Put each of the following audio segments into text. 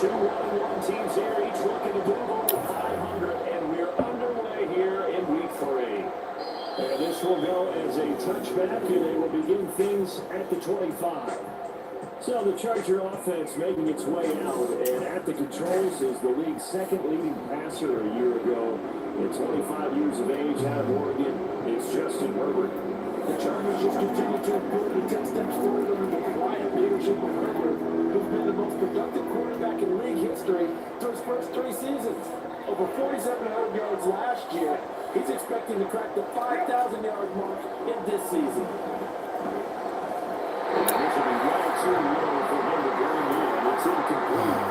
Two 1-1 teams here, each looking to move over 500, and we're underway here in week 3. And this will go as a touchback, and they will begin things at the 25. So the Charger offense making its way out, and at the controls is the league's second leading passer a year ago. At 25 years of age, out of Oregon, it's Justin Herbert. The Chargers just continue to improve and take steps forward under the quiet leadership of Herbert, who's been the most productive quarterback in league history through his first 3 seasons. Over 4,700 yards last year. He's expecting to crack the 5,000-yard mark in this season. This will be well too low for him to bring in. It's incomplete.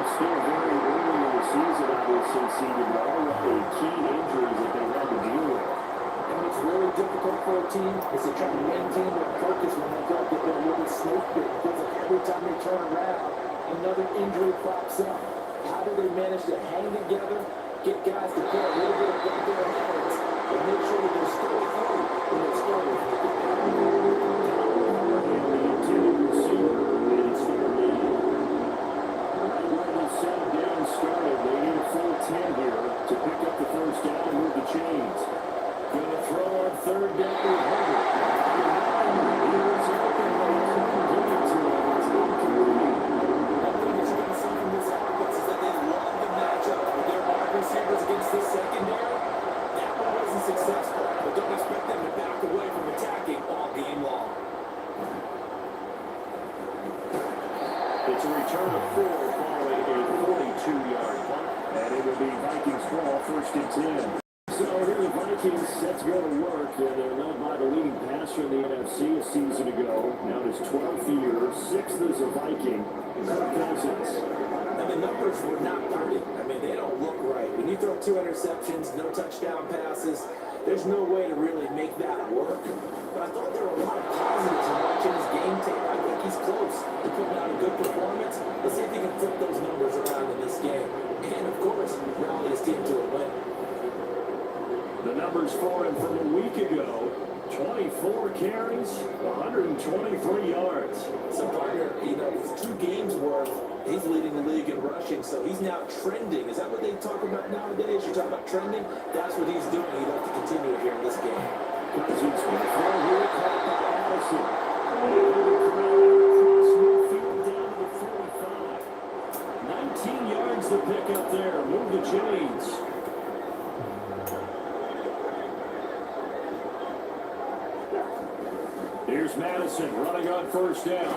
It's still very early in the season, obviously, seeded already key injuries that they had to deal with. And it's really difficult for a team is to try to maintain their focus when they feel like they're really snake bit. Because every time they turn around, another injury pops up. How do they manage to hang together, get guys to put a little bit above their heads, and make sure that they're still afloat when they're starting to get down? The intended receiver, and it's going to be right where the set down started. They need a full 10 here to pick up the first down and move the chains. Going to throw on third down with Herbert. Here's open, but he couldn't get it to him. It's incomplete. One thing that you're going to see from this offense is that they love the matchup with their wide receivers against this secondary. That one wasn't successful, but don't expect them to back away from attacking all game long. It's a return of 4 following a 42-yard punt, and it will be Vikings ball, 1st and 10. So here the Vikings set to go to work, and they're led by the leading passer in the NFC a season ago. Now in his 12th year, 6th as a Viking, Kirk Cousins. And the numbers were not pretty. I mean, they don't look right. When you throw 2 interceptions, no touchdown passes, there's no way to really make that work. But I thought there were a lot of positives in watching his game tape. I think he's close to putting out a good performance. Let's see if he can flip those numbers around in this game. And, of course, rally his team to a win. The numbers for him from a week ago, 24 carries, 123 yards. So, partner, you know, it's 2 games worth. He's leading the league in rushing, so he's now trending. Is that what they talk about nowadays? You talk about trending? That's what he's doing. He'd like to continue here in this game. Cousins with a throw here, caught by Allison. Across midfield down to the 45. 19 yards to pick up there. Move the chains. Here's Madison running on 1st down.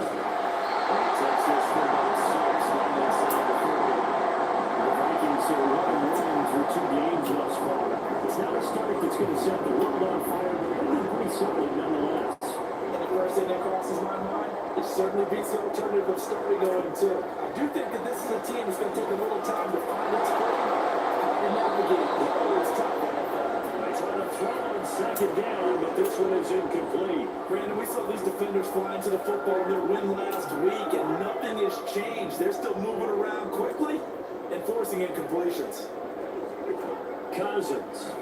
Takes this for about 6 down inside the 40. The Vikings are 1-1 through 2 games thus far. It's not a start that's going to set the world on fire, but it'll be pretty solid nonetheless. And the first thing that crosses my mind, it certainly beats the alternative of starting 0-2. I do think that this is a team that's going to take a little time to find its footing, how to navigate the always tough NFL. They try to throw on 2nd down, but this one is incomplete. Brandon, we saw these defenders flying to the football in their win last week, and nothing has changed. They're still moving around quickly and forcing incompletions. Cousins.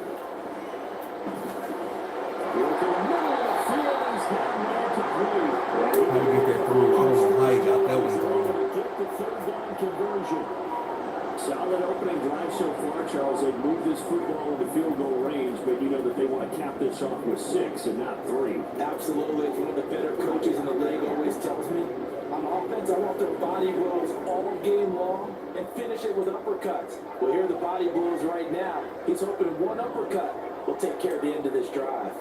Working the middle of the field, he's down there to play. How to get that through? I don't know how he got that one thrown. Get the 3rd down conversion. Solid opening drive so far, Charles. They've moved this football into field goal range, but you know that they want to cap this off with 6 and not 3. Absolutely. It's one of the better coaches in the league always tells me, on offense, I want their body rolls all game long and finish it with uppercuts. Well, here are the body blows right now. He's hoping one uppercut will take care of the end of this drive.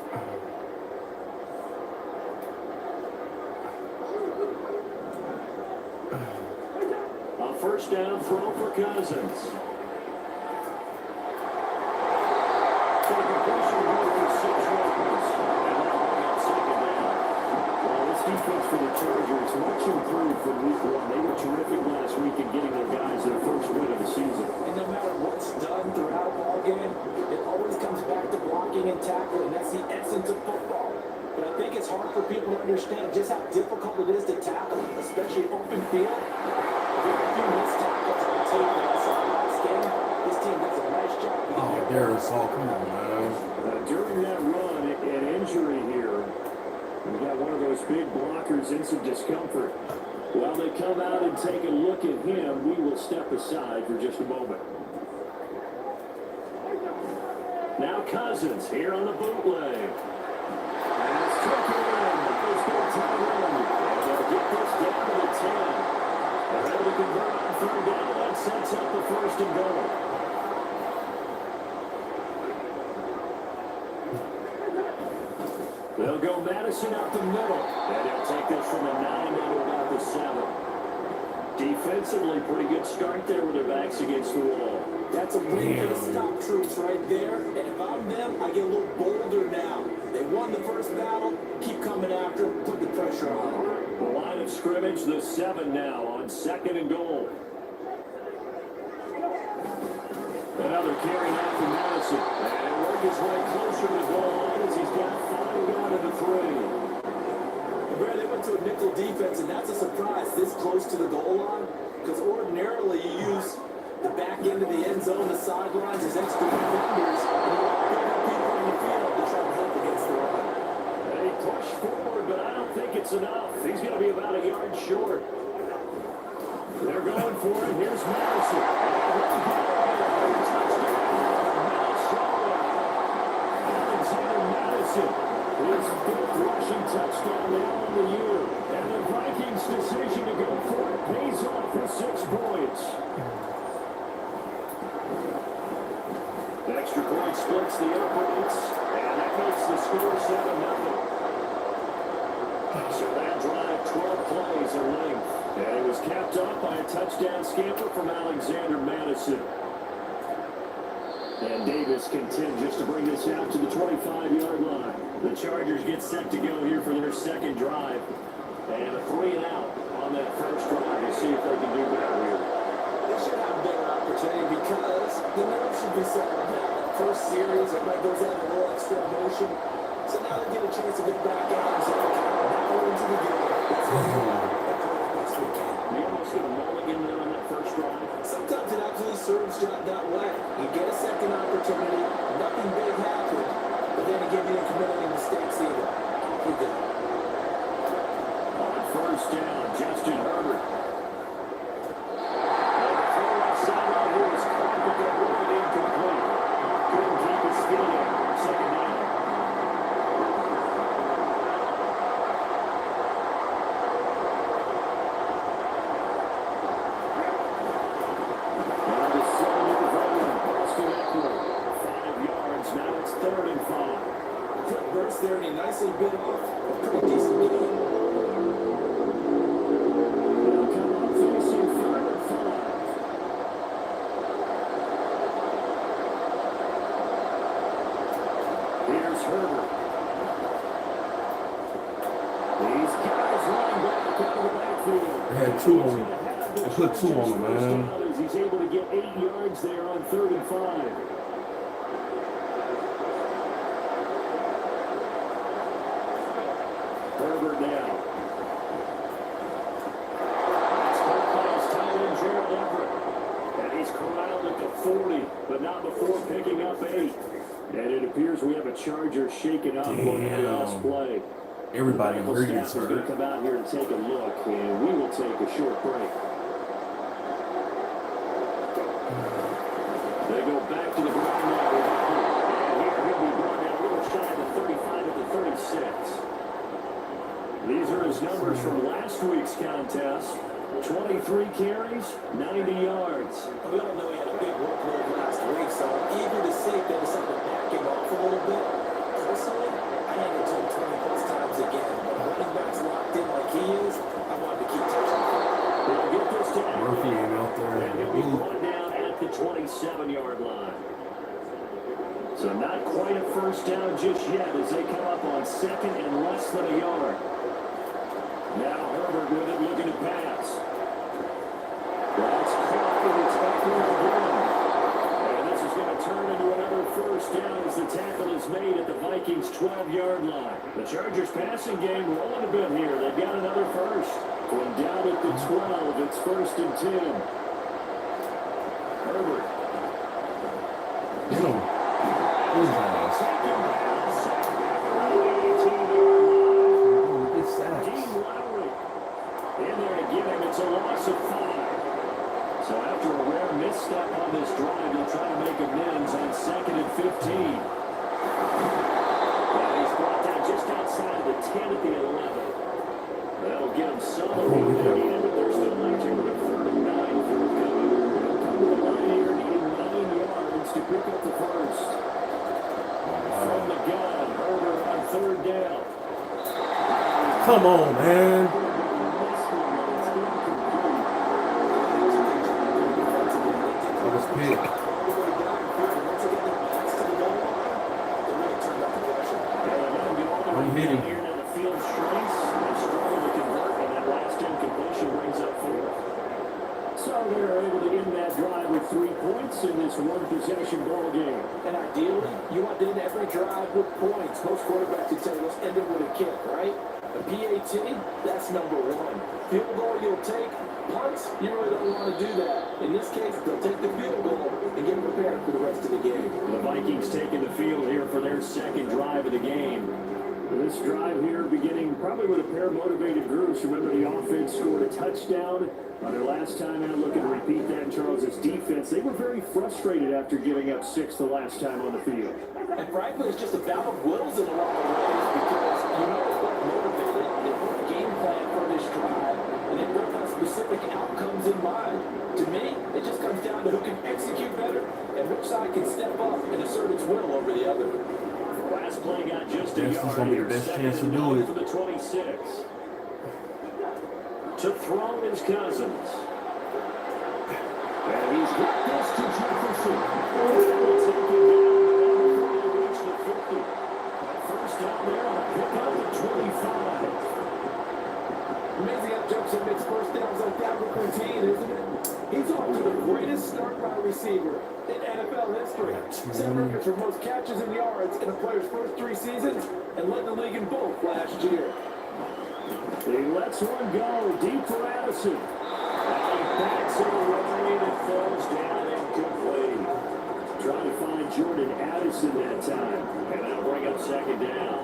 A 1st down throw for Cousins. Defense for the Chargers, much improved from week 1. They were terrific last week in getting their guys their first win of the season. And no matter what's done throughout a ball game, it always comes back to blocking and tackling. That's the essence of football. But I think it's hard for people to understand just how difficult it is to tackle, especially open field. Very few missed tackles on tape that I saw last game. This team does a nice job. Oh, Darius, come on, man. During that run, an injury here. We got one of those big blockers in some discomfort. While they come out and take a look at him, we will step aside for just a moment. Now Cousins here on the bootleg. And it's taken in. There's no time in. And they'll get this down to the 10. They're able to convert on third down. That sets up the first and goal. They'll go Madison up the middle. And he'll take this from the 9 down to about the 7. Defensively, pretty good start there with their backs against the wall. That's a way to stop troops right there. And if I'm them, I get a little bolder now. They won the first battle. Keep coming after them. Put the pressure on them. The line of scrimmage, the 7 now on 2nd and goal. Another carry now for Madison. And he'll work his way closer to the goal line as he's got 5 down to the 3. Brad, they went to a nickel defense, and that's a surprise this close to the goal line. Because ordinarily you use the back end of the end zone, the sidelines as extra defenders, and you want to put people on the field to try to help against the run. They push forward, but I don't think it's enough. He's going to be about a yard short. They're going for it. Here's Madison. Touchdown, Minnesota. Alexander Madison. His 5th rushing touchdown now in the year. And the Vikings' decision to go for it pays off for 6 points. The extra point splits the opponents, and that makes the score 7-0. So that drive, 12 plays in length. And it was capped off by a touchdown scamper from Alexander Madison. And Davis continues to bring this out to the 25-yard line. The Chargers get set to go here for their 2nd drive. And a 3-and-out on that first drive. We'll see if they can do better here. They should have a better opportunity because the nerve should be settled down. First series, everybody goes out in a little extra emotion. So now they get a chance to get back out and say, okay, now we're into the game. Let's go. Next weekend. You almost get a mulligan there on that first drive. Sometimes it absolutely serves that way. You get a second opportunity, nothing big happened, but then again, you don't commit any mistakes either. Keep it. On first down, Justin Herbert. And the throw left sideline here is caught, but they're really incomplete. Couldn't keep his feet on 2nd down. There and he nicely bit off a pretty decent game. They'll come up facing 3rd and 5. Here's Herbert. These guys running back out of the backfield. They had 2 on him. They put 2 on him, man. He's able to get 8 yards there on 3rd and 5. Herbert now. That's caught by his tight end, Gerald Everett. And he's corralled at the 40, but not before picking up 8. And it appears we have a Charger shaken up on that last play. Everybody agrees. Staff is going to come out here and take a look, and we will take a short break. They go back to the ground now. And here he'll be brought down a little shy of the 35 at the 36. These are his numbers from last week's contest. 23 carries, 90 yards. We all know he had a big workload last week, so I'm eager to see if they decide to back him off a little bit. Personally, I had to do 20-plus times again. When running back's locked in like he is, I wanted to keep touching him. They'll get this to Murphy ain't out there. and he'll be brought down at the 27-yard line. So not quite a first down just yet as they come up on 2nd and less than a yard. Now Herbert with it, looking to pass. That's caught, and it's backward again. And this is going to turn into another first down as the tackle is made at the Vikings' 12-yard line. The Chargers passing game rolling a bit here. They've got another first. When down at the 12, it's 1st and 10. Herbert. Get him. His ass. Second pass. Around the 18-yard line. Get sacks. Dean Lowry in there to get lead. And he's brought down just outside of the 10 at the 11. That'll give him some lead at the end, but they're still marching with a 3rd and 9 forthcoming. They'll come to the line here, needing 9 yards to pick up the first. From the gun, Herbert on 3rd down. Come on, man. That was big. I'm hitting. The field shrinks. They struggle to convert, and that last incompletion brings up 4. So they're able to end that drive with 3 points in this one-possession ball game. And ideally, you want to end every drive with points. Most quarterbacks would say, let's end it with a kick, right? A PAT, that's number 1. Field goal you'll take. Punts, you really don't want to do that. In this case, they'll take the field goal and get prepared for the rest of the game. The Vikings taking the field here for their 2nd drive of the game. This drive here beginning probably with a pair of motivated groups. Remember, the offense scored a touchdown on their last time out. Looking to repeat that in Charles' defense. They were very frustrated after giving up 6 the last time on the field. And frankly, it's just a battle of wills in a lot of ways because you know they're motivated. They put a game plan for this drive, and they both have specific outcomes in mind. To me, it just comes down to who can execute better and which side can step up and assert its will over the other. Last play got just a This is yard. gonna be the best chance to do it. For the 26. To throw is Cousins. And he's got this to Jefferson. Will take him down before they reach the 50. First down there on a pickup at 25. Amazing how Jefferson makes first downs like that with routine, isn't it? He's off to the greatest start by a receiver in NFL history. Set records for most catches and yards in a player's first 3 seasons and led the league in both last year. He lets one go deep for Addison. And he backs it away and it falls down incomplete. Trying to find Jordan Addison that time. And that'll bring up 2nd down.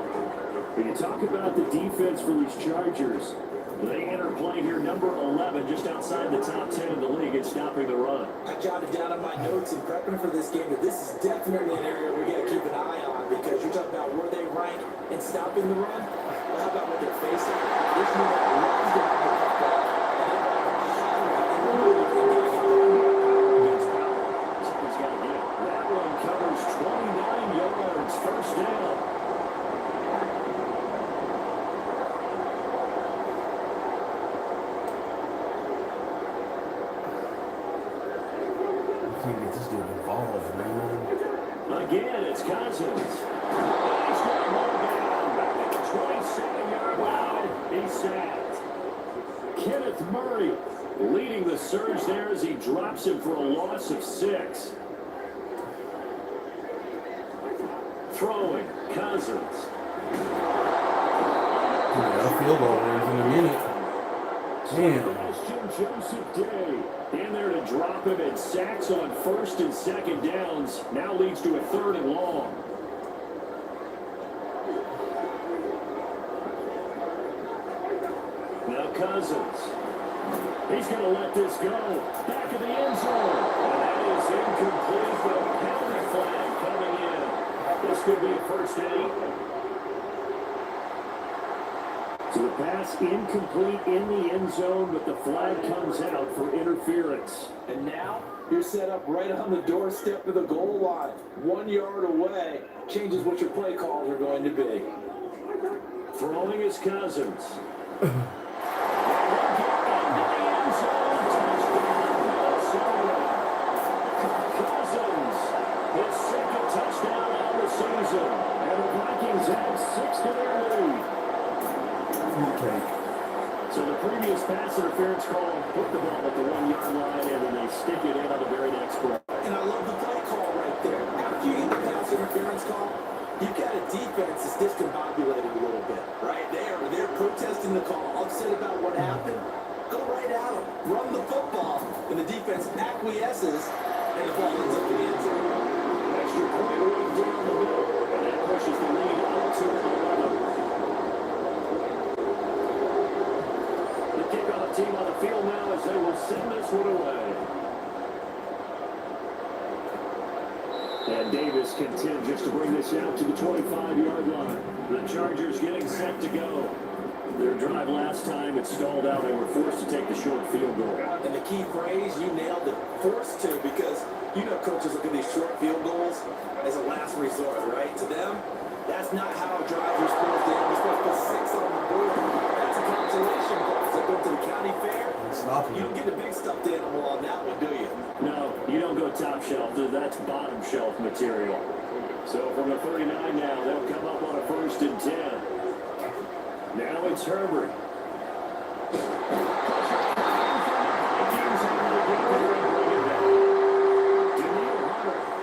When you talk about the defense for these Chargers, they enter play here, number 11, just outside the top 10 in the league at stopping the run. I jotted down on my notes in prepping for this game that this is definitely an area we got to keep an eye on because you're talking about where they rank in stopping the run. Well, how about what they're facing? This unit loves to run the football, and they have a high Somebody's got to get it. That one covers 29 yards, first down. Again, it's Cousins. He's got one down. Back at the 27-yard line. He's sacked. Kenneth Murray leading the surge there as he drops him for a loss of 6. Throwing, Cousins. Yeah, field goal range in a minute. Damn. Joseph Day in there to drop him, and sacks on 1st and 2nd downs now leads to a 3rd and long. Now Cousins. He's going to let this go. Back of the end zone. And that is incomplete, but a penalty flag coming in. This could be a 1st and 8. So the pass incomplete in the end zone, but the flag comes out for interference. And now you're set up right on the doorstep of the goal line. 1 yard away changes what your play calls are going to be. Throwing is Cousins. Cousins, his 2nd touchdown on the season. And the Vikings add 6 to their lead. Okay. So the previous pass interference call put the ball at the 1 yard line, and then they stick it in on the very next play. And I love the play call right there. After you get the pass interference call, you've got a defense that's discombobulated a little bit, right? They're protesting the call, upset about what happened. Go right at them. Run the football. And the defense acquiesces, and the ball ends up in the end zone. Extra point right down the middle, and that pushes the lead up to 11. The kickoff team on the field now as they will send this one away. And Davis content just to bring this out to the 25-yard line. The Chargers getting set to go. Their drive last time, it stalled out. They were forced to take the short field goal. And the key phrase, you nailed it, forced to, because you know coaches look at these short field goals as a last resort, right? To them, that's not how drives are supposed to end. We're supposed to put 6 on the board. That's a consolation prize. They go to the county fair. You don't get the big stuffed animal on that one, do you? No, you don't go top shelf. That's bottom shelf material. So from the 39 now, they'll come up on a 1st and 10. Now it's Herbert.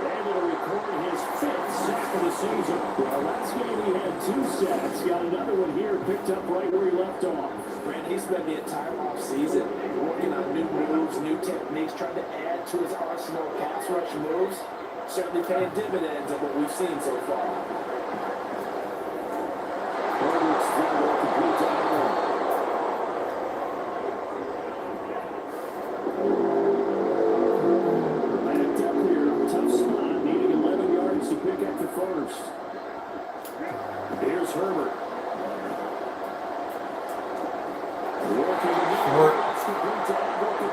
Able to record his 5th sack of the season. Well, last game he had 2 sacks. Got another one here, picked up right where he left off. Brandon, he spent the entire offseason working on new moves, new techniques, trying to add to his arsenal of pass rush moves. Certainly paying dividends of what we've seen so far. Herbert's throw will complete to Allen. Backed up here, tough spot, needing 11 yards to pick up the 1st. Here's Herbert. Working Short.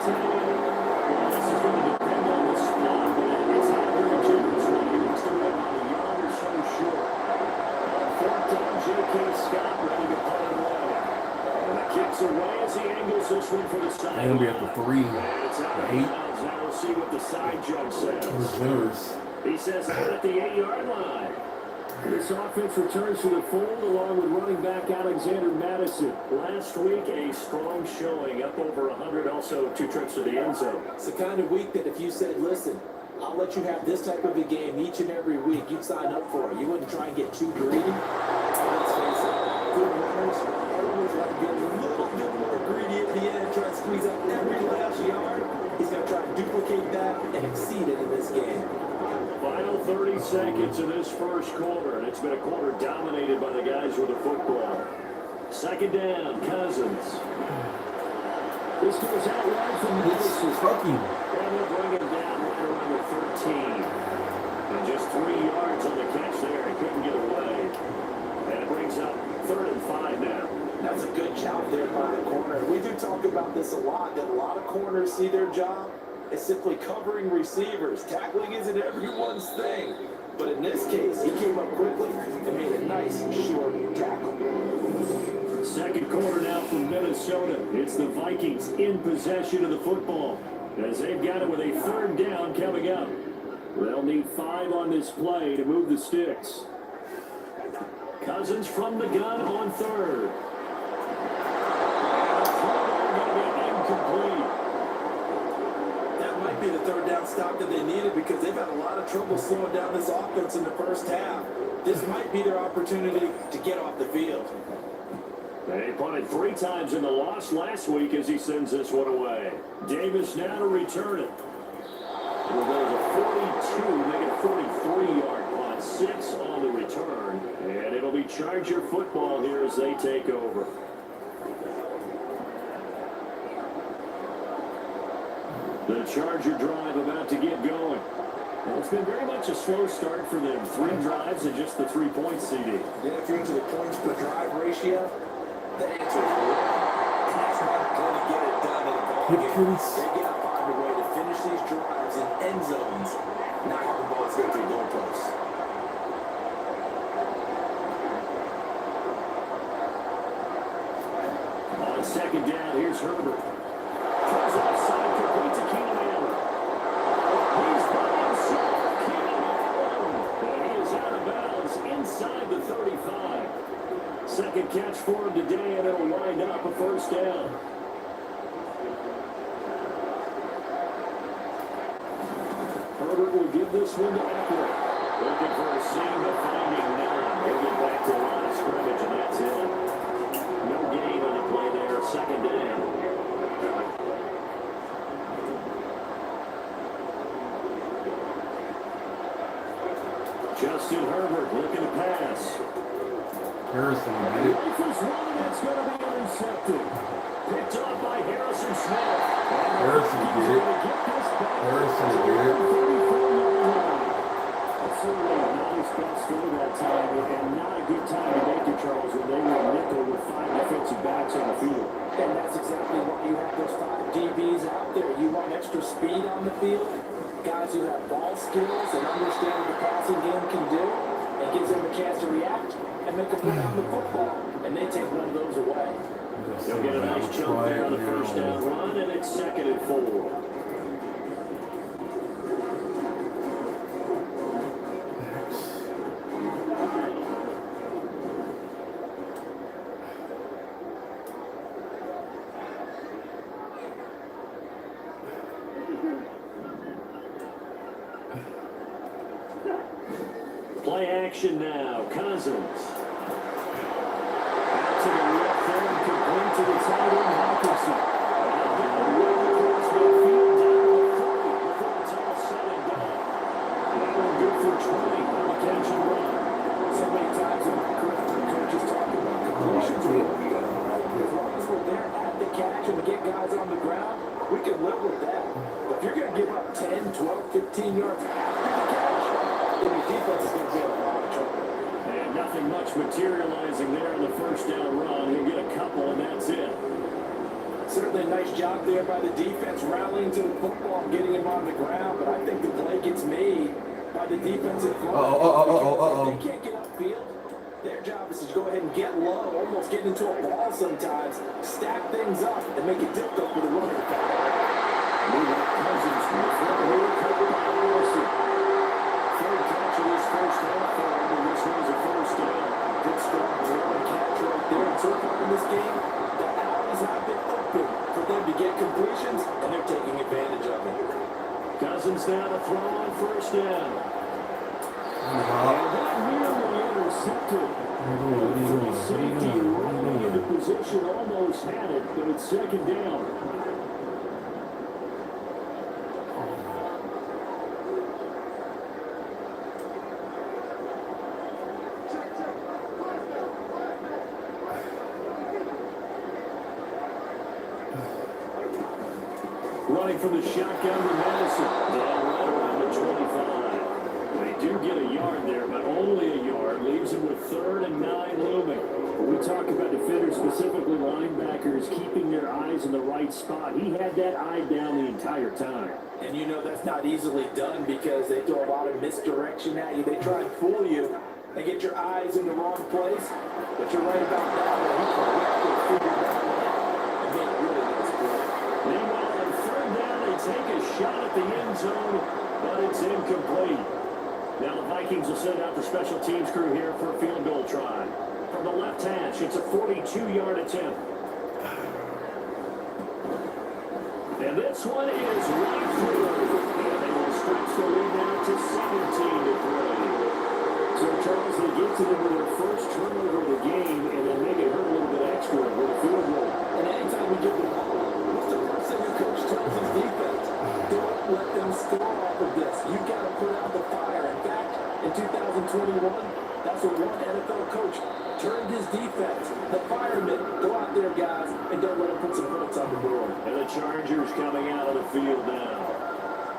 This is going to depend on the spot, but it's not very generous when he looks to be about a yard or so short. 4th down, J.K. Scott ready to pull it away. And the kick's away as he angles this one for the side. And we have the 3. And it's out of The 8. bounds. Now we'll see what the side judge says. It was generous. He says out at the 8-yard line. This offense returns to the fold along with running back Alexander Madison. Last week, a strong showing, up over 100, also 2 trips to the end zone. It's the kind of week that if you said, listen, I'll let you have this type of a game each and every week, you'd sign up for it. You wouldn't try and get too greedy. Let's face it, good runners always like to get a little bit more greedy at the end, try to squeeze out every last yard. He's going to try to duplicate that and exceed it in this game. Final 30 seconds of this first quarter, and it's been a quarter dominated by the guys with the football. 2nd down, Cousins. This goes out wide from Madison. Fucking. And they'll bring him down right around the 13. And just 3 yards on the catch there. He couldn't get away. And it brings up 3rd and 5 now. That's a good job there by the corner. We do talk about this a lot, that a lot of corners see their job as simply covering receivers. Tackling isn't everyone's thing. But in this case, he came up quickly and made a nice, short tackle. 2nd quarter now from Minnesota. It's the Vikings in possession of the football, as they've got it with a 3rd down coming up. They'll need 5 on this play to move the sticks. Cousins from the gun on 3rd. Going to be incomplete. That might be the 3rd down stop that they needed, because they've had a lot of trouble slowing down this offense in the first half. This might be their opportunity to get off the field. They punted 3 times in the loss last week as he sends this one away. Davis now to return it. Well, there's a 42, make it a 43-yard punt, 6 on the return. And it'll be Charger football here as they take over. The Charger drive about to get going. Well, it's been very much a slow start for them. 3 drives and just the 3 points, CD. Yeah, if you're into the points per drive ratio, the answer is 1. And that's not going to get it done in a ball game. They got to find a way to finish these drives in end zones, not have the balls go through goalposts. On 2nd down, here's Herbert. Throws outside, complete to Keenan Allen. He's by himself, Keenan Allen. But he is out of bounds inside the 35. 2nd catch for him today, and it'll wind up a 1st down. Herbert will give this one to Eckler. Looking for a seam, but finding none. He'll get back to the line of scrimmage, and that's it. No gain on the play there, 2nd down. Justin Herbert looking to pass. Harrison did it. Rifles one, that's going to be intercepted. Picked off by Harrison Smith. Harrison did it. Harrison did it. That's certainly a nice best through that time, and not a good time to make it, Charles, when they were nickel with 5 defensive backs on the field. And that's exactly why you have those 5 DBs out there. You want extra speed on the field, guys who have ball skills and understand what the passing game can do, and gives them a chance to react and make a play on the football, and they take one of those away. They'll get a nice jump there on the first down run, and it's 2nd and 4. Play action now. Cousins. Out to the left there and complete to the tight end, Hawkinson. And well across the field down to 30 before it's all said and done. That one good for 20 on the catch and run. So many times in my career, coaches talking about completions. As long as we're there at the catch and we get guys on the ground, we can live with that. But if you're going to give up 10, 12, 15 yards after the catch, then your defense is going to be in a lot of trouble. And nothing much materializing there on the first down run. He'll get a couple, and that's it. Certainly a nice job there by the defense rallying to the football and getting him on the ground, but I think the play gets made by the defensive line. If they can't get upfield, their job is to go ahead and get low, almost get into a ball sometimes, stack things up, and make it difficult for the running back. Cousins from the front row, covered by Wilson. Third catch of this first half for him, and this one's a first down. Good strong run catch right there. And so far in this game, the alleys have been open for them to get completions, and they're taking advantage of it. Cousins now to throw on first down. And that nearly intercepted. The safety running into position almost had it, but it's 2nd down. Running from the shotgun to Madison. Down right around the 25. They do get a yard there, but only a yard. Leaves him with 3rd and 9 looming. When we talk about defenders, specifically linebackers, keeping their eyes in the right spot, he had that eye down the entire time. And you know that's not easily done because they throw a lot of misdirection at you. They try and fool you. They get your eyes in the wrong place. But you're right about that one. He correctly figured that one out and made a really nice play. Meanwhile, on 3rd down, they take a shot at the end zone, but it's incomplete. Now the Vikings will send out the special teams crew here for a field goal try. From the left hash, it's a 42-yard attempt. And this one is right through. And they will stretch the lead out to 17-3. So, Charles, they get to them with their first turnover of the game, and then make it hurt a little bit extra with a field goal. And anytime we get the ball, what's the first thing your coach tells his defense? Don't let them score off of this. You've got to put out the fire. In fact, in 2021, that's what one NFL coach turned his defense. The firemen, go out there, guys, and don't let them put some points on the board. And the Chargers coming out of the field now.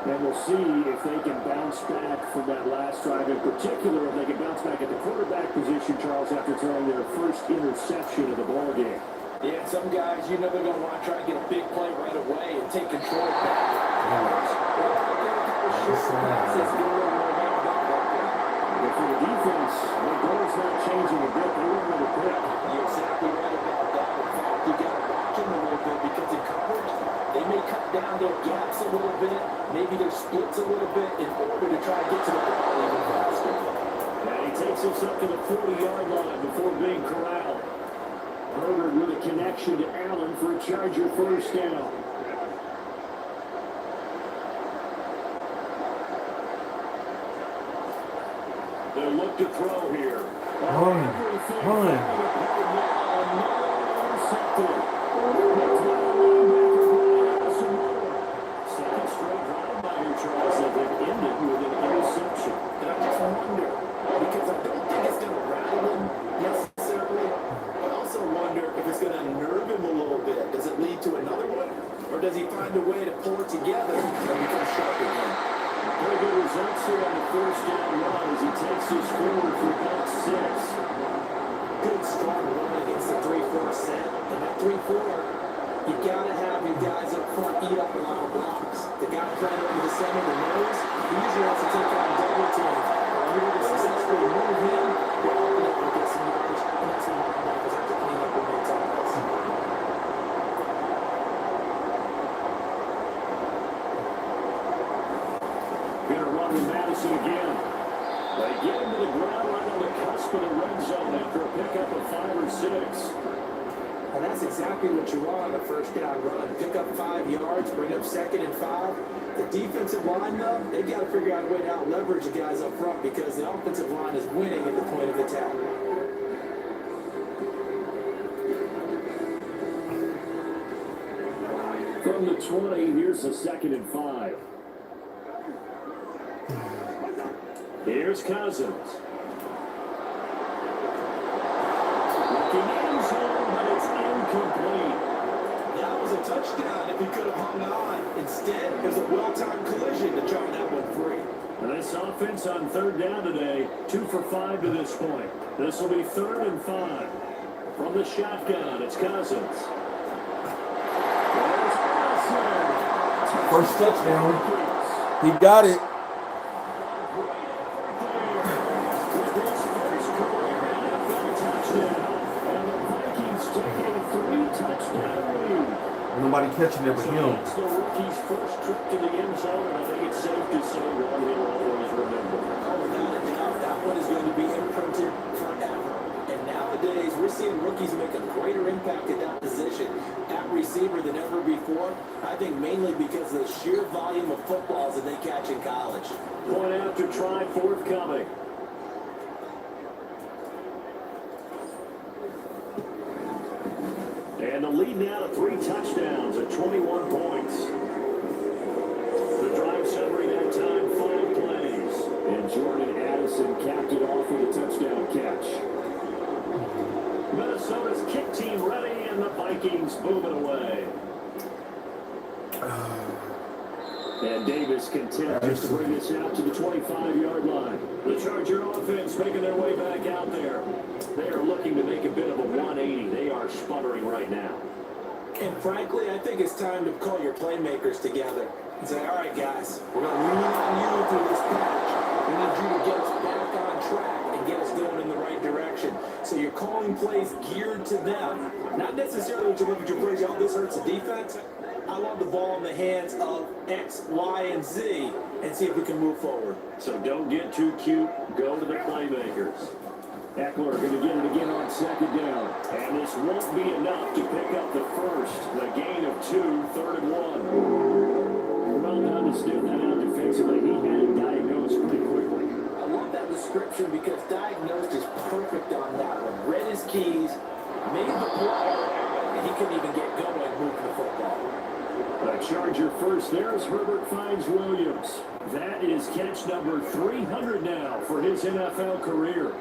And we'll see if they can bounce back from that last drive. In particular, if they can bounce back at the quarterback position, Charles, after throwing their first interception of the ball game. Yeah, some guys, you know they're going to want to try and get a big play right away and take control back. But for the defense, the goal's not changing a bit. They want another pick. You're exactly right about that. In fact, you got to watch them a little bit because in coverage, they may cut down their gaps a little bit, maybe their splits a little bit in order to try and get to the ball even faster. And he takes us up to the 40-yard line before being corralled. Herbert with a connection to Allen for a Charger first down. They'll look to throw here. Second straight drive by your Charles that have ended with an interception. And I just wonder, because I don't think it's going to rattle him necessarily, but I also wonder if it's going to nerve him a little bit. Does it lead to another one? Or does he find a way to pull it together and become sharp again? Very good starts here on the first down run as he takes this forward for about 6. Good strong run against the 3-4 set. And that 3-4, you gotta have your guys up front eat up a lot of blocks. The guy playing over the center, the nose, he usually has to take on double team. When you're able to successfully move him, you're able to get some yards, and that's what linebackers have to clean up when they tackles. Gonna run with Madison again. They get him to the ground right on the cusp of the red zone after a pickup of 5 or 6. And that's exactly what you want on a first down run. Pick up 5 yards, bring up 2nd and 5. The defensive line, though, they've got to figure out a way to out-leverage the guys up front because the offensive line is winning at the point of attack. From the 20, here's the 2nd and 5. Here's Cousins. Looking end zone, but it's incomplete. That was a touchdown if he could have hung on. Instead, it was a well-timed collision to try that one free. And this offense on 3rd down today, 2 for 5 to this point. This will be 3rd and 5. From the shotgun, it's Cousins. There's Wilson. First touchdown. He got it. With his first career NFL touchdown. And the Vikings take a 3-touchdown lead. Nobody catching it but So him. that's the rookie's first trip to the end zone, and I think it's safe to say one he'll always remember. Oh, without a doubt, that one is going to be imprinted forever. And nowadays, we're seeing rookies make a greater impact at that position at receiver than ever before. I think mainly because of the sheer volume of footballs that they catch in college. Point after try forthcoming. And the lead now to 3 touchdowns at 21 points. The drive summary that time, 5 plays. And Jordan Addison capped it off with a touchdown catch. Minnesota's kick team ready, and the Vikings moving away. And Davis content just to bring this out to the 25-yard line. The Charger offense making their way back out there. They are looking to make a bit of a 180. They are sputtering right now. And frankly, I think it's time to call your playmakers together and say, all right, guys, we're going to lean on you through this patch. We need you to get us back on track and get us going in the right direction. So you're calling plays geared to them. Not necessarily what you look at your plays, oh, this hurts the defense. I want the ball in the hands of X, Y, and Z and see if we can move forward. So don't get too cute. Go to the playmakers. Eckler going to get it again on 2nd down. And this won't be enough to pick up the first. The gain of 2, 3rd and 1. Well done to sniff that out defensively. He had it diagnosed pretty quickly. I love that description because diagnosed is perfect on that one. Read his keys, made the play, and he couldn't even get going moving the football. A Charger first there as Herbert finds Williams. That is catch number 300 now for his NFL career.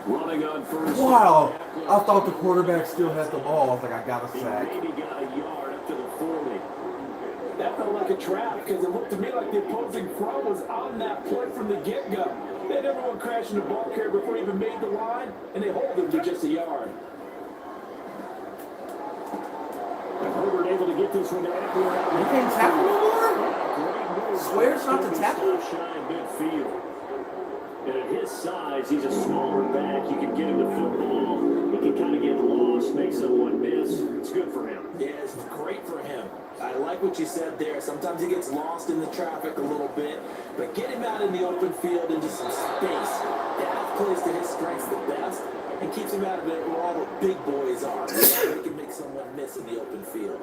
Running on first. Wow. I thought the quarterback still had the ball. I was like, I got a He sack. maybe got a yard up to the 40. That felt like a trap because it looked to me like the opposing front was on that play from the get-go. They had everyone crashing the ball carrier before he even made the line, and they hold him to just a yard. And Herbert able to get this one to Eckler out. You can't tackle no more? Great move. Swears not to tackle? Stop shy of midfield. And at his size, he's a smaller back. You can get him the football. He can kind of get lost, make someone miss. It's good for him. Yeah, it's great for him. I like what you said there. Sometimes he gets lost in the traffic a little bit, but get him out in the open field into some space. That plays to his strengths the best and keeps him out of it where all the big boys are. They can make someone miss in the open field.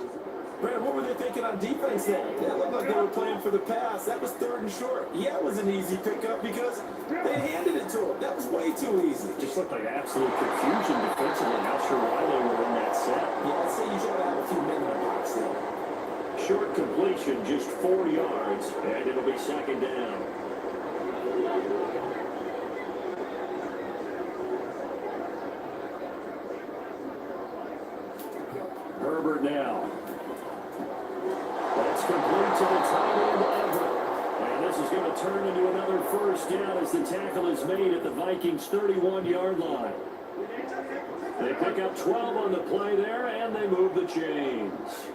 Brad, what were they thinking on defense then? They looked like they were playing for the pass. That was 3rd and short. Yeah, it was an easy pickup because they handed it to him. That was way too easy. Just looked like absolute confusion defensively. Not sure why they were in that set. Yeah, I'd say you should have a few men in the box there. Short completion, just 4 yards, and it'll be 2nd down. Herbert now. first down as the tackle is made at the Vikings' 31-yard line. They pick up 12 on the play there, and they move the chains.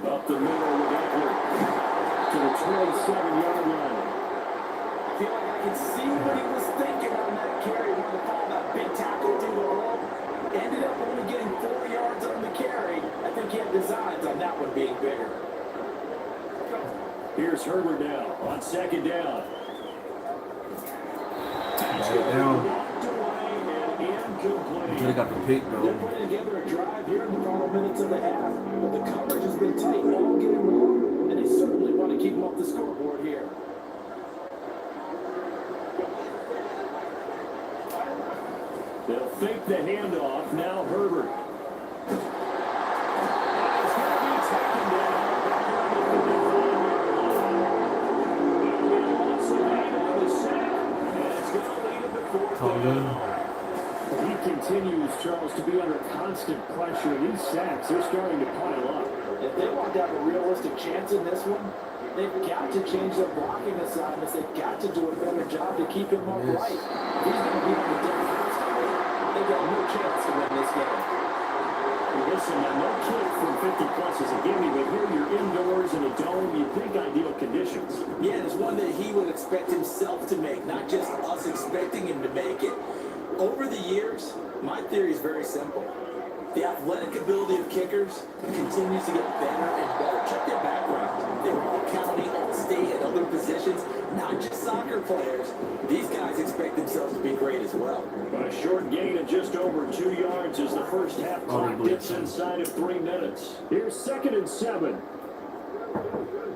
Up the middle with Eckler to the 27-yard line. I feel like I can see what he was thinking on that carry when the call that big tackle through the hole. Ended up only getting 4 yards on the carry. I think he had designs on that one being bigger. Here's Herbert now on second down. Down. Incomplete. Could have got the pick, They're though. putting together a drive here in the final minutes of the half. But the coverage has been tight all game long, and they certainly want to keep them off the scoreboard here. They'll fake the handoff. Now Herbert. It's going to be taken down back around the 35-yard line. They'll get lots of eight on the sack, and it's going to lead to the fourth down. He continues, Charles, to be under constant pressure. These sacks, they're starting to pile up. If they want to have a realistic chance in this one, they've got to change their blocking assignments. They've got to do a better job to keep him upright. If he's going to be on the defense, they've got no chance to win this game. Listen, now no kick from 50 plus is a gimme, but here you're indoors in a dome. You think ideal conditions. Yeah, it's one that he would expect himself to make, not just us expecting him to make it. Over the years, my theory is very simple. The athletic ability of kickers continues to get better and better. Check their background. They were all county, all state, and other positions, not just soccer players. These guys expect themselves to be great as well. A short gain of just over 2 yards as the first half clock dips inside of 3 minutes. Here's 2nd and 7.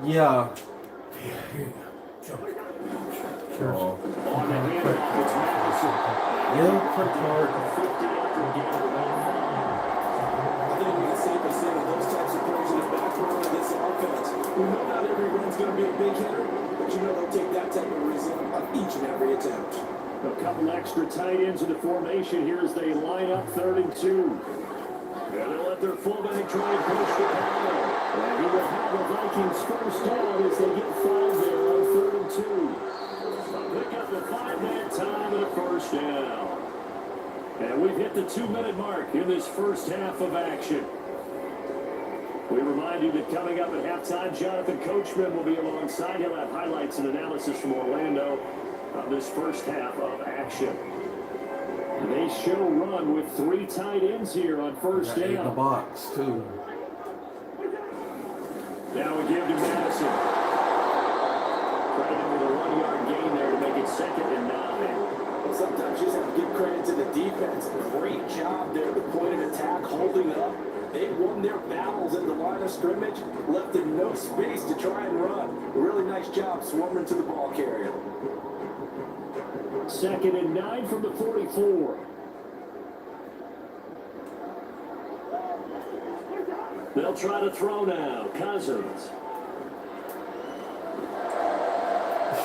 Yeah. On the handoff, it's Madison. Yeah, pretty hard. 50 after a gain of about 5. I think we can safely say that those types of plays in the back row of this offense, we know not every run's going to be a big hitter, but you know they'll take that type of result on each and every attempt. A couple extra tight ends in the formation here as they line up 3rd and 2. And they'll let their fullback try and push the ball. And he will have the Vikings first down as they get 5 there on 3rd and 2. Pick up the 5-man time and a first down. And we've hit the 2-minute mark in this first half of action. We remind you that coming up at halftime, Jonathan Coachman will be alongside. He'll have highlights and analysis from Orlando on this first half of action. They show run with 3 tight ends here on first down. In the box, too. Now we give to Madison. Credited with a 1-yard gain there to make it 2nd and 9. Well, sometimes you just have to give credit to the defense. Great job there at the point of attack, holding up. They won their battles at the line of scrimmage, left them no space to try and run. A really nice job swarming to the ball carrier. 2nd and 9 from the 44. They'll try to throw now. Cousins.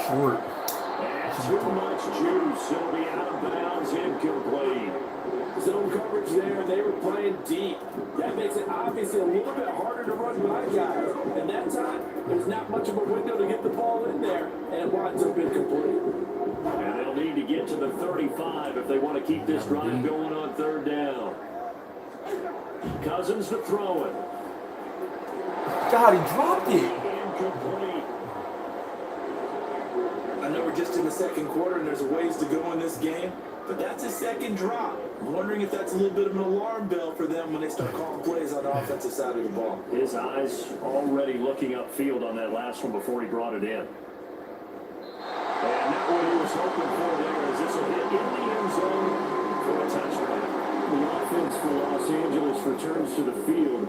Short. And too much juice. He'll be out of bounds, incomplete. Zone coverage there. They were playing deep. That makes it obviously a little bit harder to run by guys. And that time, there's not much of a window to get the ball in there, and it winds up incomplete. And they'll need to get to the 35 if they want to keep this drive going on 3rd down. Cousins to throw it. God, he dropped it. Incomplete. I know we're just in the 2nd quarter and there's a ways to go in this game, but that's a 2nd drop. I'm wondering if that's a little bit of an alarm bell for them when they start calling plays on the offensive side of the ball. His eyes already looking upfield on that last one before he brought it in. And not what he was hoping for there as this will hit in the end zone for a touchdown. The offense for Los Angeles returns to the field.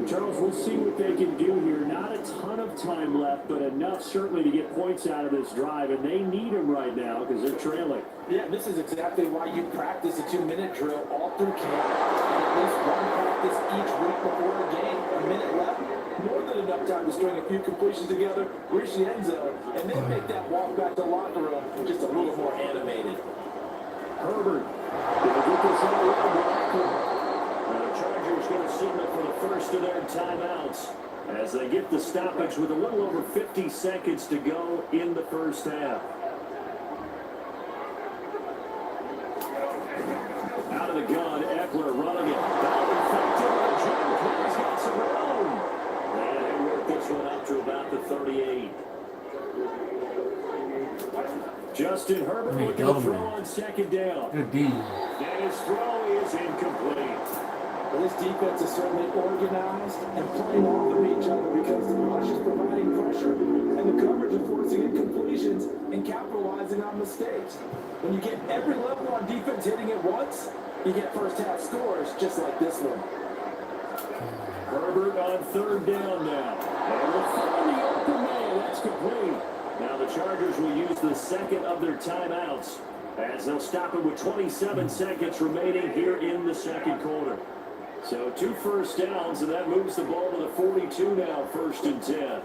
Charles, we'll see what they can do here. Not a ton of time left, but enough certainly to get points out of this drive, and they need them right now because they're trailing. Yeah, this is exactly why you practice a 2-minute drill all through camp, and at least one practice each week before a game. A minute left, more than enough time to string a few completions together, reach the end zone, and then make that walk back to the locker room just a little more animated. Herbert, gonna get this out of the Chargers going to signal for the first of their timeouts. as they get the stoppage with a little over 50 seconds to go in the first half. Out of the gun, Eckler running it. He's got some room. And they work this one up to about the 38. Justin Herbert looking to throw on second down. Good D. And his throw is incomplete. Well, this defense is certainly organized and playing off of each other because the rush is providing pressure and the coverage is forcing incompletions and capitalizing on mistakes. When you get every level on defense hitting at once, you get first half scores just like this one. Herbert on third down now. And they'll find the open man. That's complete. Now the Chargers will use the second of their timeouts as they'll stop it with 27 seconds remaining here in the second quarter. So 2 first downs, and that moves the ball to the 42 now, 1st and 10.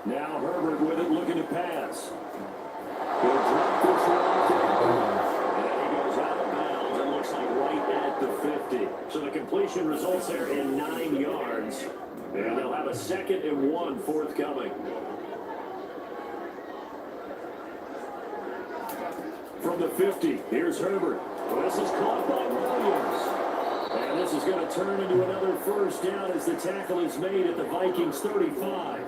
Now Herbert with it, looking to pass. He'll drop this one. And he goes out of bounds. It looks like right at the 50. So the completion results there in 9 yards. And they'll have a 2nd and 1 forthcoming. From the 50, here's Herbert. This is caught by Williams. And this is going to turn into another first down as the tackle is made at the Vikings 35.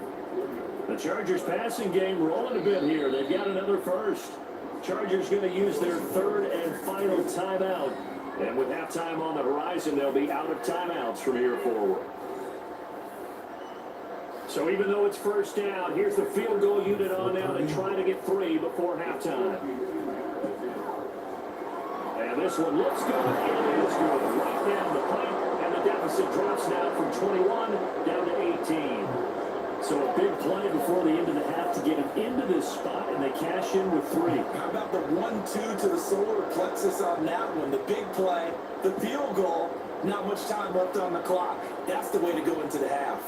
The Chargers passing game rolling a bit here. They've got another first. Chargers going to use their 3rd and final timeout. And with halftime on the horizon, they'll be out of timeouts from here forward. So even though it's first down, here's the field goal unit on now to try to get 3 before halftime. And this one looks good. It is good. Right down the pipe. And the deficit drops now from 21 down to 18. So a big play before the end of the half to get them into this spot, and they cash in with 3. How about the 1-2 to the solar plexus on that one? The big play, the field goal, not much time left on the clock. That's the way to go into the half.